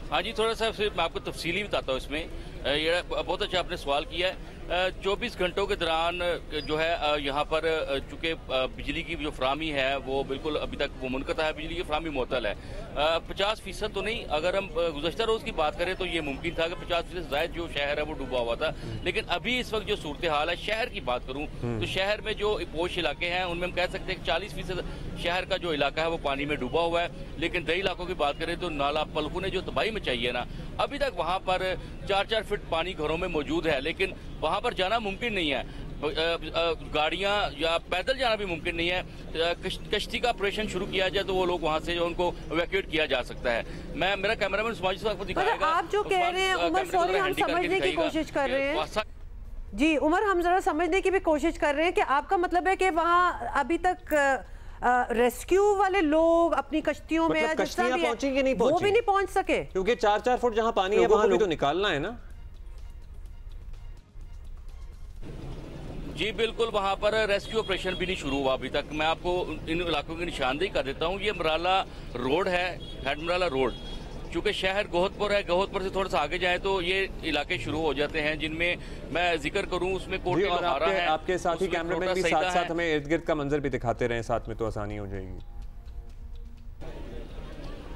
हाँ जी, थोड़ा सा मैं आपको तफसीली बताता हूँ इसमें। ये बहुत अच्छा आपने सवाल किया है। 24 घंटों के दौरान जो है यहाँ पर चूँकि बिजली की जो फ्राहमी है वो बिल्कुल अभी तक वो मुनक़ता है, बिजली की फ्राहमी मुअत्तल है। 50% तो नहीं, अगर हम गुज़श्ता रोज़ की बात करें तो ये मुमकिन था कि 50% ज़ायद जो शहर है वो डूबा हुआ था। लेकिन अभी इस वक्त जो सूरत हाल है, शहर की बात करूँ तो शहर में जो पोश इलाके हैं उनमें हम कह सकते हैं कि 40% शहर का जो इलाका है वो पानी में डूबा हुआ है। लेकिन दही इलाकों की बात करें तो नाला पलखू ने जो तबाही मचाई है ना, अभी तक वहाँ पर 4-4 फीट पानी घरों में मौजूद है, लेकिन वहाँ पर जाना मुमकिन नहीं है। गाड़ियाँ या पैदल जाना भी मुमकिन नहीं है। कश्ती का ऑपरेशन शुरू किया जाए तो वो लोग वहाँ से जो उनको इवैक्यूएट किया जा सकता है। मेरा कैमरामैन सुमाजी साहब को दिखाएगा। आप जो कह रहे हैं उमर, सॉरी, हम समझने की कोशिश कर रहे हैं जी। उमर, हम जरा समझने की भी कोशिश कर रहे हैं कि आपका मतलब है कि वहाँ अभी तक रेस्क्यू वाले लोग अपनी कश्तियों में कश्तियां पहुंची कि नहीं पहुंची, वो भी नहीं पहुंच सके, क्योंकि 4-4 फुट जहां पानी है वहां भी तो निकालना है ना। जी बिल्कुल, वहाँ पर रेस्क्यू ऑपरेशन भी नहीं शुरू हुआ अभी तक। मैं आपको इन इलाकों की निशानदेही कर देता हूँ। ये मराला रोड है, हेड मराला रोड। चूँकि शहर गोहतपुर है, गोहतपुर से थोड़ा सा आगे जाए तो ये इलाके शुरू हो जाते हैं, जिनमें मैं जिक्र करूँ उसमें कोट आपके, है, आपके साथी कैमरामैन भी साथ साथ हमें इर्द गिर्द का मंजर भी दिखाते रहे साथ में, तो आसानी हो जाएगी।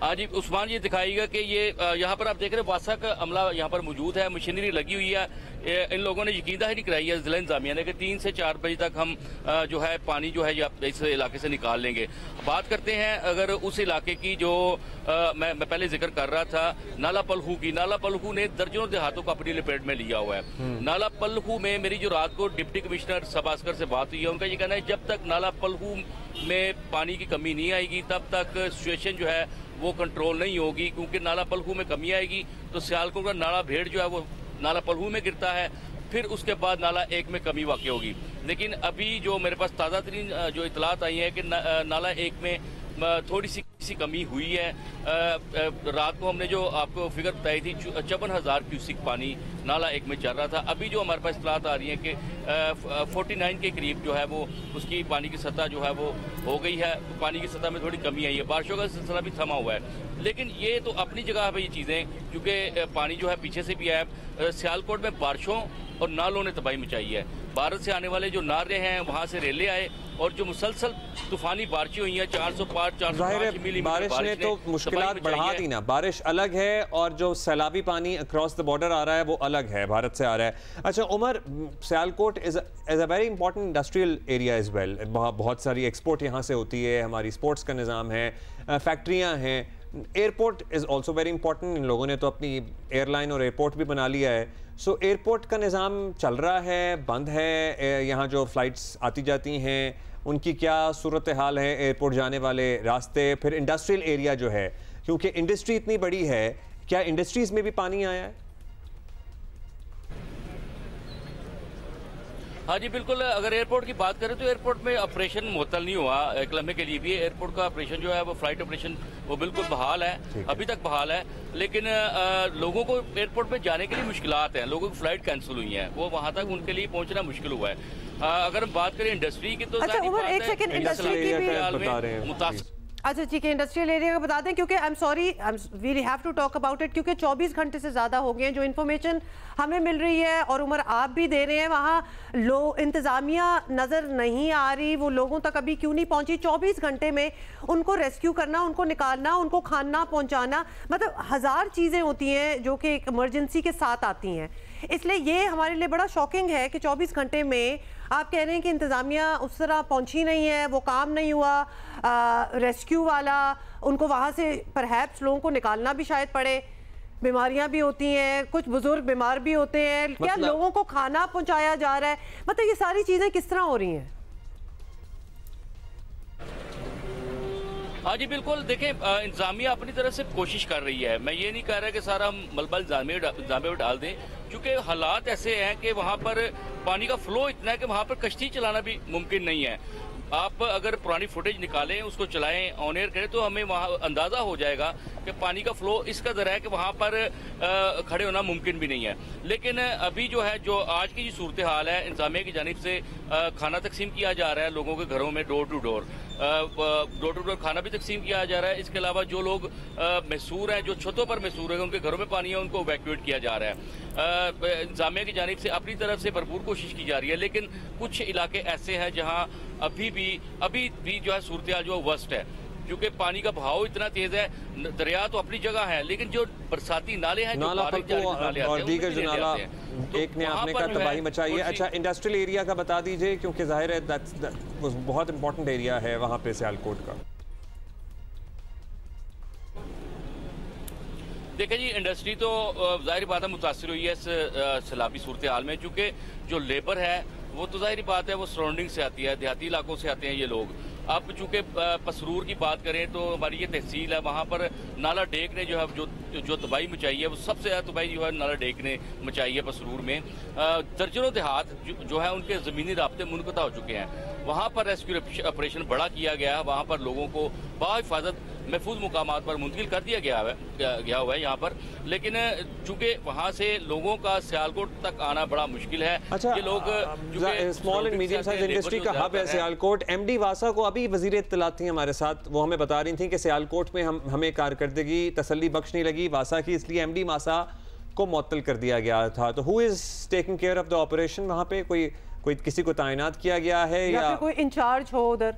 हाँ जी उस्मान, ये दिखाएगा कि ये यहाँ पर आप देख रहे हैं वासा का अमला यहाँ पर मौजूद है, मशीनरी लगी हुई है। इन लोगों ने यकीनदारी कराई है जिला इंतजामिया ने कि 3 से 4 बजे तक हम जो है पानी जो है इस इलाके से निकाल लेंगे। बात करते हैं अगर उस इलाके की जो मैं पहले जिक्र कर रहा था नाला पलखू की। नाला पलखू ने दर्जनों देहातों को अपनी लपेट में लिया हुआ है। नाला पलखू में मेरी जो रात को डिप्टी कमिश्नर सबास्कर से बात हुई है, उनका ये कहना है जब तक नाला पलखू में पानी की कमी नहीं आएगी तब तक सिचुएशन जो है वो कंट्रोल नहीं होगी, क्योंकि नाला पलहू में कमी आएगी तो सियालकोट का नाला भेड़ जो है वो नाला पलहू में गिरता है, फिर उसके बाद नाला 1 में कमी वाक़ होगी। लेकिन अभी जो मेरे पास ताज़ा तरीन जो इतलात आई है कि नाला 1 में थोड़ी सी कमी हुई है। रात को हमने जो आपको फिगर बताई थी 54,000 क्यूसिक पानी नाला 1 में चल रहा था। अभी जो हमारे पास इतलात आ रही है कि 49 के करीब जो है वो उसकी पानी की सतह जो है वो हो गई है, पानी की सतह में थोड़ी कमी आई है। बारिशों का सिलसिला भी थमा हुआ है, लेकिन ये तो अपनी जगह पे ये चीज़ें, क्योंकि पानी जो है पीछे से भी आया। सियालकोट में बारिशों और नालों ने तबाही मचाई है। भारत से आने वाले जो नाले हैं वहाँ से रेले आए और जो मुसलसल तूफानी बारिशें हुई हैं 405 मिलीमीटर बारिश ने तो मुश्किलात बढ़ा दी ना। बारिश अलग है और जो सैलाबी पानी अक्रॉस द बॉर्डर आ रहा है वो अलग है, भारत से आ रहा है। अच्छा Umar, Sialkot is a very important industrial area as well. बहुत सारी एक्सपोर्ट यहाँ से होती है, हमारी स्पोर्ट्स का निज़ाम है, फैक्ट्रियाँ हैं, airport is also very important. इन लोगों ने तो अपनी एयरलाइन और एयरपोर्ट भी बना लिया है। सो एयरपोर्ट का निज़ाम चल रहा है, बंद है? यहाँ जो फ़्लाइट्स आती जाती हैं उनकी क्या सूरत हाल है, एयरपोर्ट जाने वाले रास्ते, फिर इंडस्ट्रियल एरिया जो है, क्योंकि इंडस्ट्री इतनी बड़ी है, क्या इंडस्ट्रीज़ में भी पानी आया है? हाँ जी बिल्कुल। अगर एयरपोर्ट की बात करें तो एयरपोर्ट में ऑपरेशन मुअत्तल नहीं हुआ एक लम्हे के लिए भी। एयरपोर्ट का ऑपरेशन जो है वो फ्लाइट ऑपरेशन वो बिल्कुल बहाल है, अभी तक बहाल है। लेकिन लोगों को एयरपोर्ट में जाने के लिए मुश्किलात हैं, लोगों की फ्लाइट कैंसिल हुई हैं, वो वहाँ तक उनके लिए पहुँचना मुश्किल हुआ है। अगर हम बात करें इंडस्ट्री की तो अच्छा उमर, एक सेकंड, इंडस्ट्री की भी मुतासिर। अच्छा ठीक है, इंडस्ट्रियल एरिया का बता दें, क्योंकि I am sorry, we have to talk about it, क्योंकि 24 घंटे से ज़्यादा हो गए हैं जो इन्फॉर्मेशन हमें मिल रही है और उमर आप भी दे रहे हैं, वहाँ इंतज़ामिया नज़र नहीं आ रही, वो लोगों तक अभी क्यों नहीं पहुँची? 24 घंटे में उनको रेस्क्यू करना, उनको निकालना, उनको खाना पहुँचाना, मतलब 1000 चीज़ें होती हैं जो कि एक इमरजेंसी के साथ आती हैं। इसलिए ये हमारे लिए बड़ा शॉकिंग है कि 24 घंटे में आप कह रहे हैं कि इंतज़ामिया उस तरह पहुंची नहीं है, वो काम नहीं हुआ, रेस्क्यू वाला, उनको वहाँ से परहैप्स लोगों को निकालना भी शायद पड़े, बीमारियां भी होती हैं, कुछ बुजुर्ग बीमार भी होते हैं, क्या लोगों को खाना पहुंचाया जा रहा है, मतलब ये सारी चीज़ें किस तरह हो रही हैं? हाँ जी बिल्कुल। देखें, इंतजामिया अपनी तरफ से कोशिश कर रही है। मैं ये नहीं कह रहा कि सारा मलबा इंतजामिया पर डाल दें, क्योंकि हालात ऐसे हैं कि वहाँ पर पानी का फ्लो इतना है कि वहाँ पर कश्ती चलाना भी मुमकिन नहीं है। आप अगर पुरानी फुटेज निकालें, उसको चलाएं, ऑन एयर करें, तो हमें वहाँ अंदाज़ा हो जाएगा कि पानी का फ्लो इस कदर है कि वहाँ पर खड़े होना मुमकिन भी नहीं है। लेकिन अभी जो है, जो आज की जो सूरत हाल है, इंतजामिया की जानिब से खाना तकसीम किया जा रहा है लोगों के घरों में, डोर टू डोर खाना भी तकसीम किया जा रहा है। इसके अलावा जो लोग महसूर हैं, जो छतों पर महसूर हैं, उनके घरों में पानी है, उनको इवैक्यूएट किया जा रहा है। इंतजामिया की जानिब से अपनी तरफ से भरपूर कोशिश की जा रही है, लेकिन कुछ इलाके ऐसे हैं जहाँ अभी भी जो है सूरत हाल जो वर्स्ट है, क्योंकि पानी का बहाव इतना तेज है। दरिया तो अपनी जगह है, लेकिन जो बरसाती नाले हैं, नाला और दीगर जो नाला एक ने आपने का तबाही मचाई है। अच्छा, इंडस्ट्रियल एरिया का बता दीजिए, क्योंकि जाहिर है बहुत इंपॉर्टेंट एरिया है वहाँ पे सियालकोट का। देखिए जी, इंडस्ट्री तो जाहिर बात है मुतासिर हुई है इस सैलाबी सूरत हाल में, क्योंकि जो लेबर है वो तो जाहिर बात है वो सराउंडिंग से आती है, देहाती इलाकों से आते हैं ये लोग। अब चूँकि पसरूर की बात करें तो हमारी ये तहसील है, वहाँ पर नाला डेक ने जो है जो तबाही मचाई है, वो सबसे ज़्यादा तबाही जो है नाला डेक ने मचाई है पसरूर में। दर्जनों देहात जो है उनके ज़मीनी राब्ते मुनक़ता हो चुके हैं। वहाँ पर रेस्क्यू ऑपरेशन बड़ा किया गया है, वहाँ पर लोगों को बाहिफाजत महफूज मुकामात पर मुंतकिल कर दिया गया हुआ है यहाँ पर। लेकिन चूँकि वहाँ से लोगों का सियालकोट तक आना बड़ा मुश्किल है। अच्छा, ये लोग small and medium size industry का हब है सियालकोट। एमडी वासा को अभी वज़ीर इत्तलात थी हमारे साथ, वो हमें बता रही थी कि सियालकोट में हमें कारकर्दगी तसल्ली बख्श नहीं लगी वासा की, इसलिए एमडी वासा को मुअत्तल कर दिया गया था। तो who is taking care of the operation? वहाँ पे कोई किसी को तैनात किया गया है या कोई इंचार्ज हो उधर?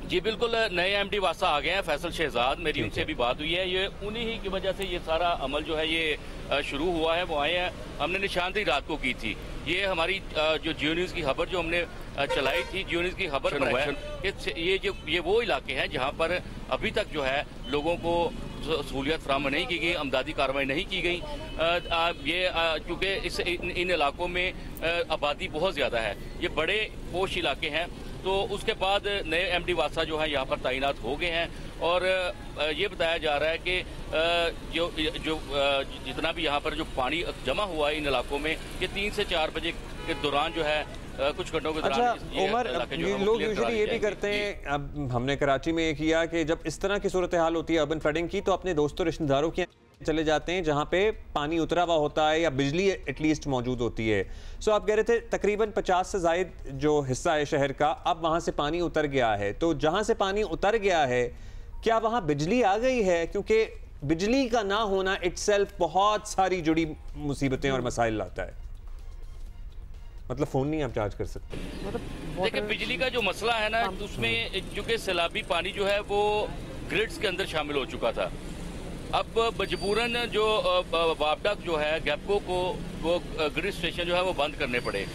जी बिल्कुल, नए एमडी वासा आ गए हैं, फैसल शहजाद। मेरी उनसे भी बात हुई है, ये उन्हीं ही की वजह से ये सारा अमल जो है ये शुरू हुआ है। वो आए हैं, हमने निशानदेही रात को की थी। ये हमारी जो जियो न्यूज़ की खबर जो हमने चलाई थी, जियो न्यूज़ की खबर हुआ है कि ये वो इलाके हैं जहाँ पर अभी तक जो है लोगों को सहूलियत फराहम नहीं की गई, अमदादी कार्रवाई नहीं की गई। ये क्योंकि इन इलाकों में आबादी बहुत ज़्यादा है, ये बड़े पोश इलाके हैं। तो उसके बाद नए MD वासा जो है यहाँ पर तैनात हो गए हैं और ये बताया जा रहा है कि जो जितना भी यहाँ पर जो पानी जमा हुआ है इन इलाकों में कि 3 से 4 बजे के दौरान जो है कुछ घंटों के दौरान। अच्छा उमर, लोग यूजुअली ये भी करते हैं, अब हमने कराची में ये किया कि जब इस तरह की सूरत हाल होती है अर्बन फ्लडिंग की, तो अपने दोस्तों रिश्तेदारों के चले जाते हैं जहां पे पानी उतरा हुआ होता है या बिजली एटलीस्ट मौजूद होती है। सो आप कह रहे थे तकरीबन 50 से जायद जो हिस्सा है शहर का, अब वहां से पानी उतर गया है, तो जहां से पानी उतर गया है क्या वहां बिजली आ गई है? क्योंकि बिजली का ना होना इटसेल्फ बहुत सारी जुड़ी मुसीबतें और मसाइल लाता है। मतलब फोन नहीं आप चार्ज कर सकते। देखिए बिजली का जो मसला है ना, उसमें चूंकि सैलाबी पानी जो है वो ग्रिड्स के अंदर शामिल हो चुका था। अब मजबूरन जो वापडा जो है गैपको को वो ग्रिड स्टेशन जो है वो बंद करने पड़े।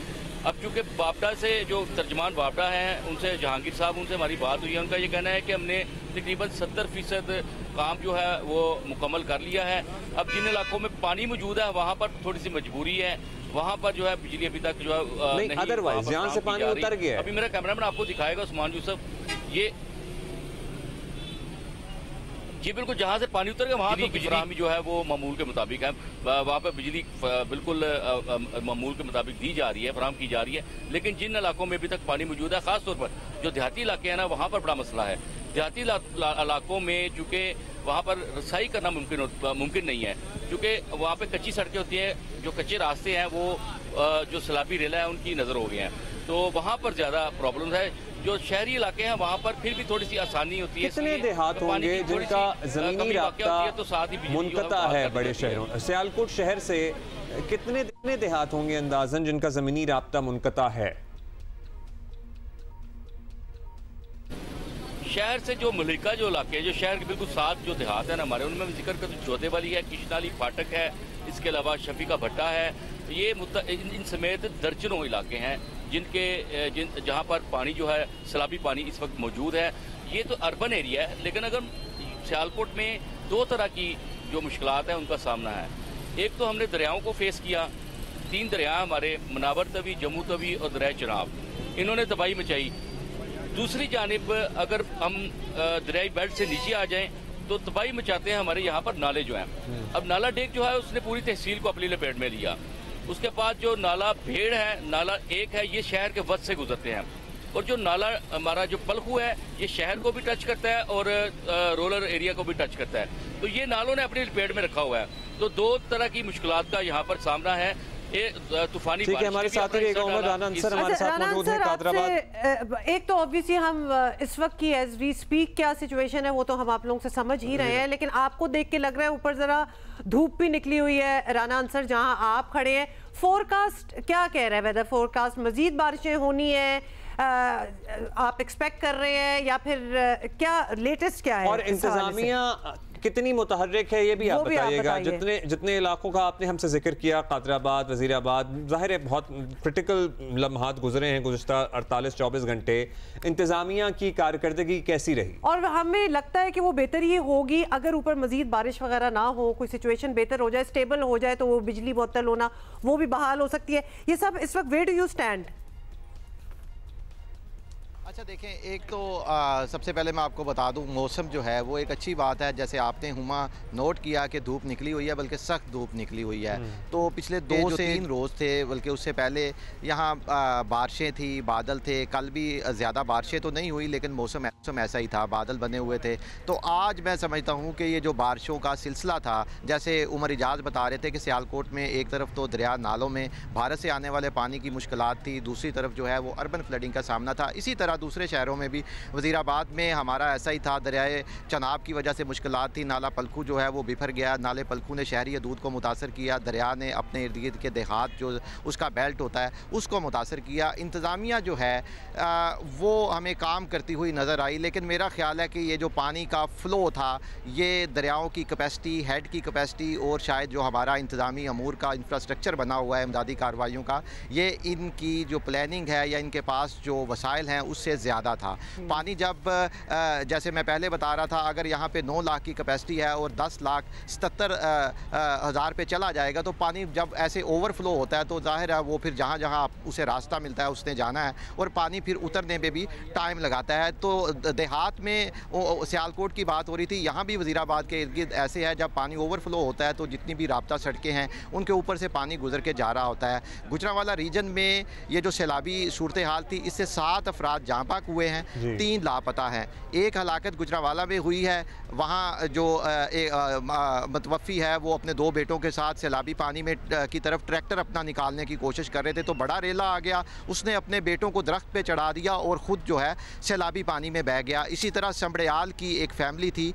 अब चूंकि वापडा से जो तर्जमान वापडा हैं उनसे जहांगीर साहब उनसे हमारी बात हुई है, उनका ये कहना है कि हमने तकरीबन 70% काम जो है वो मुकम्मल कर लिया है। अब जिन इलाकों में पानी मौजूद है वहाँ पर थोड़ी सी मजबूरी है, वहाँ पर जो है बिजली अभी तक जो है नहीं, अदरवाइज जहाँ से पानी उतर गया। अभी मेरा कैमरामैन आपको दिखाएगा उस्मान यूसुफ, ये जी बिल्कुल जहाँ से पानी उतर गया वहाँ तो बिजली जो है वो मामूल के मुताबिक है, वहाँ पर बिजली बिल्कुल मामूल के मुताबिक दी जा रही है, फराहम की जा रही है। लेकिन जिन इलाकों में अभी तक पानी मौजूद है, खासतौर पर जो देहाती इलाके हैं ना, वहाँ पर बड़ा मसला है। देहाती इलाकों में चूँकि वहाँ पर रसाई करना मुमकिन नहीं है, क्योंकि वहाँ पे कच्ची सड़कें होती हैं, जो कच्चे रास्ते हैं वो जो सैलाबी रेला है उनकी नज़र हो गए हैं, तो वहाँ पर ज़्यादा प्रॉब्लम है। जो शहरी इलाके हैं वहाँ पर फिर भी थोड़ी सी आसानी होती है। कितने देहात होंगे जिनका जमीनी राब्ता तो साथ ही मुनक़ता है बड़े शहरों? सियालकोट शहर से कितने देहात होंगे अंदाजन जिनका जमीनी राब्ता मुनक़ता है? शहर से जो मलिका जो इलाके हैं, जो शहर के बिल्कुल साथ जो देहात है ना हमारे, उनमें जिक्र कर जोते वाली है, किशनाली फाटक है, इसके अलावा शफीका भट्टा है, ये इन समेत दर्जनों इलाके हैं जहाँ पर पानी जो है सैलाबी पानी इस वक्त मौजूद है। ये तो अर्बन एरिया है, लेकिन अगर सियालकोट में 2 तरह की जो मुश्किलात हैं उनका सामना है। एक तो हमने दरियाओं को फेस किया, 3 दरिया हमारे, मनावर तवी, जम्मू तवी और दरिया चनाब, इन्होंने तबाही मचाई। दूसरी जानिब अगर हम दरियाई बेल्ट से नीचे आ जाएं तो तबाही मचाते हैं हमारे यहाँ पर नाले जो हैं। अब नाला डेक जो है उसने पूरी तहसील को अपनी लपेट में लिया। उसके बाद जो नाला भेड़ है, नाला 1 है, ये शहर के वस्त से गुजरते हैं, और जो नाला हमारा जो पलखू है ये शहर को भी टच करता है और रूरल एरिया को भी टच करता है। तो ये नालों ने अपनी लपेट में रखा हुआ है। तो 2 तरह की मुश्किलात का यहाँ पर सामना है। तूफानी ठीक है, हमारे साथ राना अंसर हमारे साथ मौजूद हैं कादराबाद। एक तो ऑब्वियसली हम इस वक्त की एज वी स्पीक क्या सिचुएशन है वो तो हम आप लोगों से समझ ही रहे हैं, लेकिन आपको देख के लग रहा है ऊपर जरा धूप भी निकली हुई है। राना अंसर जहां आप खड़े हैं, फोरकास्ट क्या कह रहा है? वेदर फोरकास्ट मजीद बारिशें होनी है आप एक्सपेक्ट कर रहे हैं या फिर क्या लेटेस्ट क्या है? और इंतजामिया कितनी मुतहर्रिक है ये भी आप बताइएगा। जितने इलाकों का आपने हमसे जिक्र किया, कादराबाद, वजीराबाद, जाहिर है बहुत क्रिटिकल लम्हात गुजरे हैं गुज़श्ता 48-24 घंटे। इंतजामिया की कारकर्दगी कैसी रही? और हमें लगता है कि वो बेहतर ही होगी अगर ऊपर मजीद बारिश वगैरह ना हो, कोई सिचुएशन बेहतर हो जाए, स्टेबल हो जाए, तो वो बिजली मुअत्तल होना वो भी बहाल हो सकती है। ये सब इस वक्त वेयर डू यू स्टैंड? अच्छा देखें, एक तो सबसे पहले मैं आपको बता दूं मौसम जो है वो एक अच्छी बात है। जैसे आपने हुमा नोट किया कि धूप निकली हुई है, बल्कि सख्त धूप निकली हुई है। तो पिछले 2 से 3 रोज़ थे, बल्कि उससे पहले यहाँ बारिशें थी, बादल थे। कल भी ज़्यादा बारिशें तो नहीं हुई, लेकिन मौसम ऐसा ही था, बादल बने हुए थे। तो आज मैं समझता हूँ कि ये जो बारिशों का सिलसिला था, जैसे उमर इजाज़ बता रहे थे कि सियालकोट में एक तरफ तो दरिया नालों में भारत से आने वाले पानी की मुश्किलात थी, दूसरी तरफ जो है वो अर्बन फ्लडिंग का सामना था। इसी तरह दूसरे शहरों में भी, वज़ीराबाद में हमारा ऐसा ही था, दरियाए चनाब की वजह से मुश्किलात थी। नाला पलखू जो है वो बिफर गया, नाले पलखू ने शहरी हदूद को मुतासर किया, दरिया ने अपने इर्द गिर्द के देहात जो उसका बेल्ट होता है उसको मुतासर किया। इंतज़ामिया जो है वो हमें काम करती हुई नज़र आई, लेकिन मेरा ख्याल है कि ये जो पानी का फ़्लो था, ये दरियाओं की कैपेसिटी, हेड की कैपेसिटी और शायद जो हमारा इंतज़ामी अमूर का इंफ्रास्ट्रक्चर बना हुआ है इमदादी कार्रवाइयों का, ये इनकी जो प्लानिंग है या इनके पास जो वसाइल हैं उससे ज़्यादा था। पानी जब जैसे मैं पहले बता रहा था, अगर यहाँ पे 9 लाख की कैपेसिटी है और 10,77,000 पे चला जाएगा तो पानी जब ऐसे ओवरफ्लो होता है तो जाहिर है वो फिर जहाँ जहाँ उसे रास्ता मिलता है उसने जाना है और पानी फिर उतरने में भी टाइम लगाता है। तो देहात में सियालकोट की बात हो रही थी, यहाँ भी वज़ीराबाद के इर्द गिर्द ऐसे है जब पानी ओवरफ्लो होता है तो जितनी भी राब्ता सड़कें हैं उनके ऊपर से पानी गुजर के जा रहा होता है। गुजरांवाला रीजन में ये जो सैलाबी सूरत हाल थी, इससे 7 अफराद जहाँ पाक हुए हैं, 3 लापता हैं। एक हलाकत गुजरांवाला में हुई है, वहाँ जो मतवफ़ी है वो अपने 2 बेटों के साथ सैलाबी पानी में की तरफ ट्रैक्टर अपना निकालने की कोशिश कर रहे थे तो बड़ा रेला आ गया, उसने अपने बेटों को दरख्त पे चढ़ा दिया और ख़ुद जो है सैलाबी पानी में बह गया। इसी तरह समड़याल की एक फैमिली थी,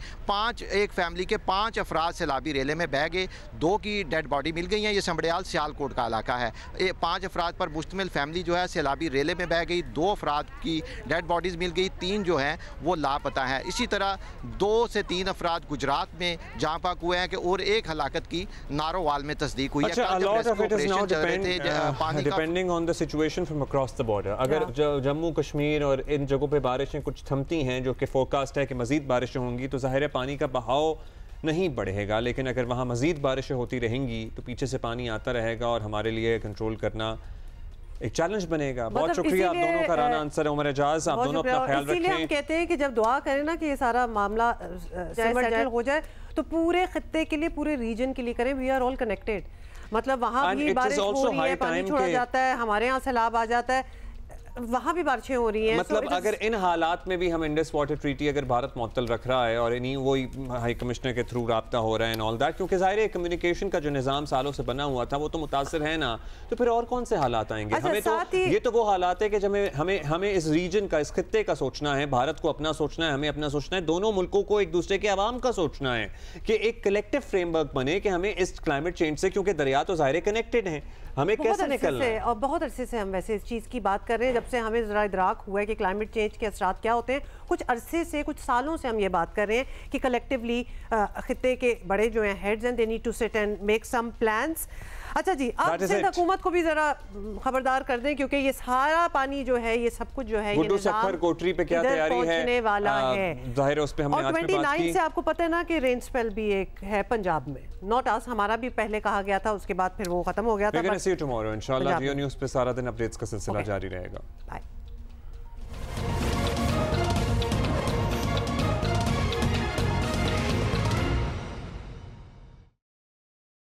एक फैमिली के 5 अफराद सैलाबी रेले में बह गए, 2 की डेड बॉडी मिल गई हैं। ये समड़याल सियालकोट का इलाका है। 5 अफराद पर मुश्तमिल फैमिली जो है सैलाबी रेले में बह गई, 2 अफराद की डेड बॉडीज़ मिल गई, 3 जो हैं वो लापता हैं। इसी तरह 2 से 3 अफराद गुजरात में जहाँ पाक हुए हैं कि और एक हलाकत की नारोवाल में तस्दीक हुई है। Depending on the situation from across the border, अगर जम्मू कश्मीर और इन जगहों पे बारिशें कुछ थमती हैं जो कि फोरकास्ट है कि मज़ीद बारिशें होंगी तो ज़ाहिर है पानी का बहाव नहीं बढ़ेगा, लेकिन अगर वहाँ मज़ीद बारिशें होती रहेंगी तो पीछे से पानी आता रहेगा और हमारे लिए कंट्रोल करना एक चैलेंज बनेगा। बहुत शुक्रिया आप दोनों का। राना अंसर, उमर एजाज, आप दोनों अपना ख्याल रखें। इसीलिए हम कहते हैं कि जब दुआ करें ना कि ये सारा मामला सेटल हो जाए तो पूरे खित्ते के लिए, पूरे रीजन के लिए करें। We are all connected. मतलब वहाँ भी बारिश हो रही है, पानी छोड़ा जाता है, हमारे यहाँ सैलाब आ जाता है, वहाँ भी बारिशें हो रही हैं। मतलब अगर इन हालात में भी हम इंडस वाटर ट्रीटी अगर भारत मुअत्तल रख रहा है और इन्हीं वही हाई कमिश्नर के थ्रू राब्ता हो रहा है एंड ऑल दैट, क्योंकि ज़ाहिर है कम्युनिकेशन का जो निज़ाम सालों से बना हुआ था वो तो मुतासिर है ना, तो फिर और कौन से हालात आएंगे? हमें तो ये तो वो हालात है कि जब हमें इस रीजन का, इस खित्ते का सोचना है, भारत को अपना सोचना है, हमें अपना सोचना है, दोनों मुल्कों को एक दूसरे के आवाम का सोचना है कि एक कलेक्टिव फ्रेमवर्क बने कि हमें इस क्लाइमेट चेंज से, क्योंकि दरिया तो ज़ाहिर कनेक्टेड हैं, हमें कैसे निकलना है। और बहुत अरसे से हम वैसे इस चीज़ की बात कर रहे हैं, जब से हमें ज़रा इदराक हुआ है कि क्लाइमेट चेंज के असरात क्या होते हैं। कुछ अरसे से, कुछ सालों से हम ये बात कर रहे हैं कि कलेक्टिवली खित्ते के बड़े जो हैं heads and they need to sit and make some plans. अच्छा जी, आप सिंध हुकूमत को भी जरा खबरदार कर दें क्योंकि ये सारा पानी जो है, ये सब कुछ जो है, ये निज़ाम कोटरी पे क्या तैयारी है वाला है, जाहिर है उस पे हमने आज भी बात की। 29 से आपको पता है ना कि रेन स्पेल भी एक है पंजाब में, नॉट अस, हमारा भी पहले कहा गया था, उसके बाद फिर वो खत्म हो गया था। इंशाल्लाह जियो न्यूज़ पे सारा दिन अपडेट्स का सिलसिला जारी रहेगा।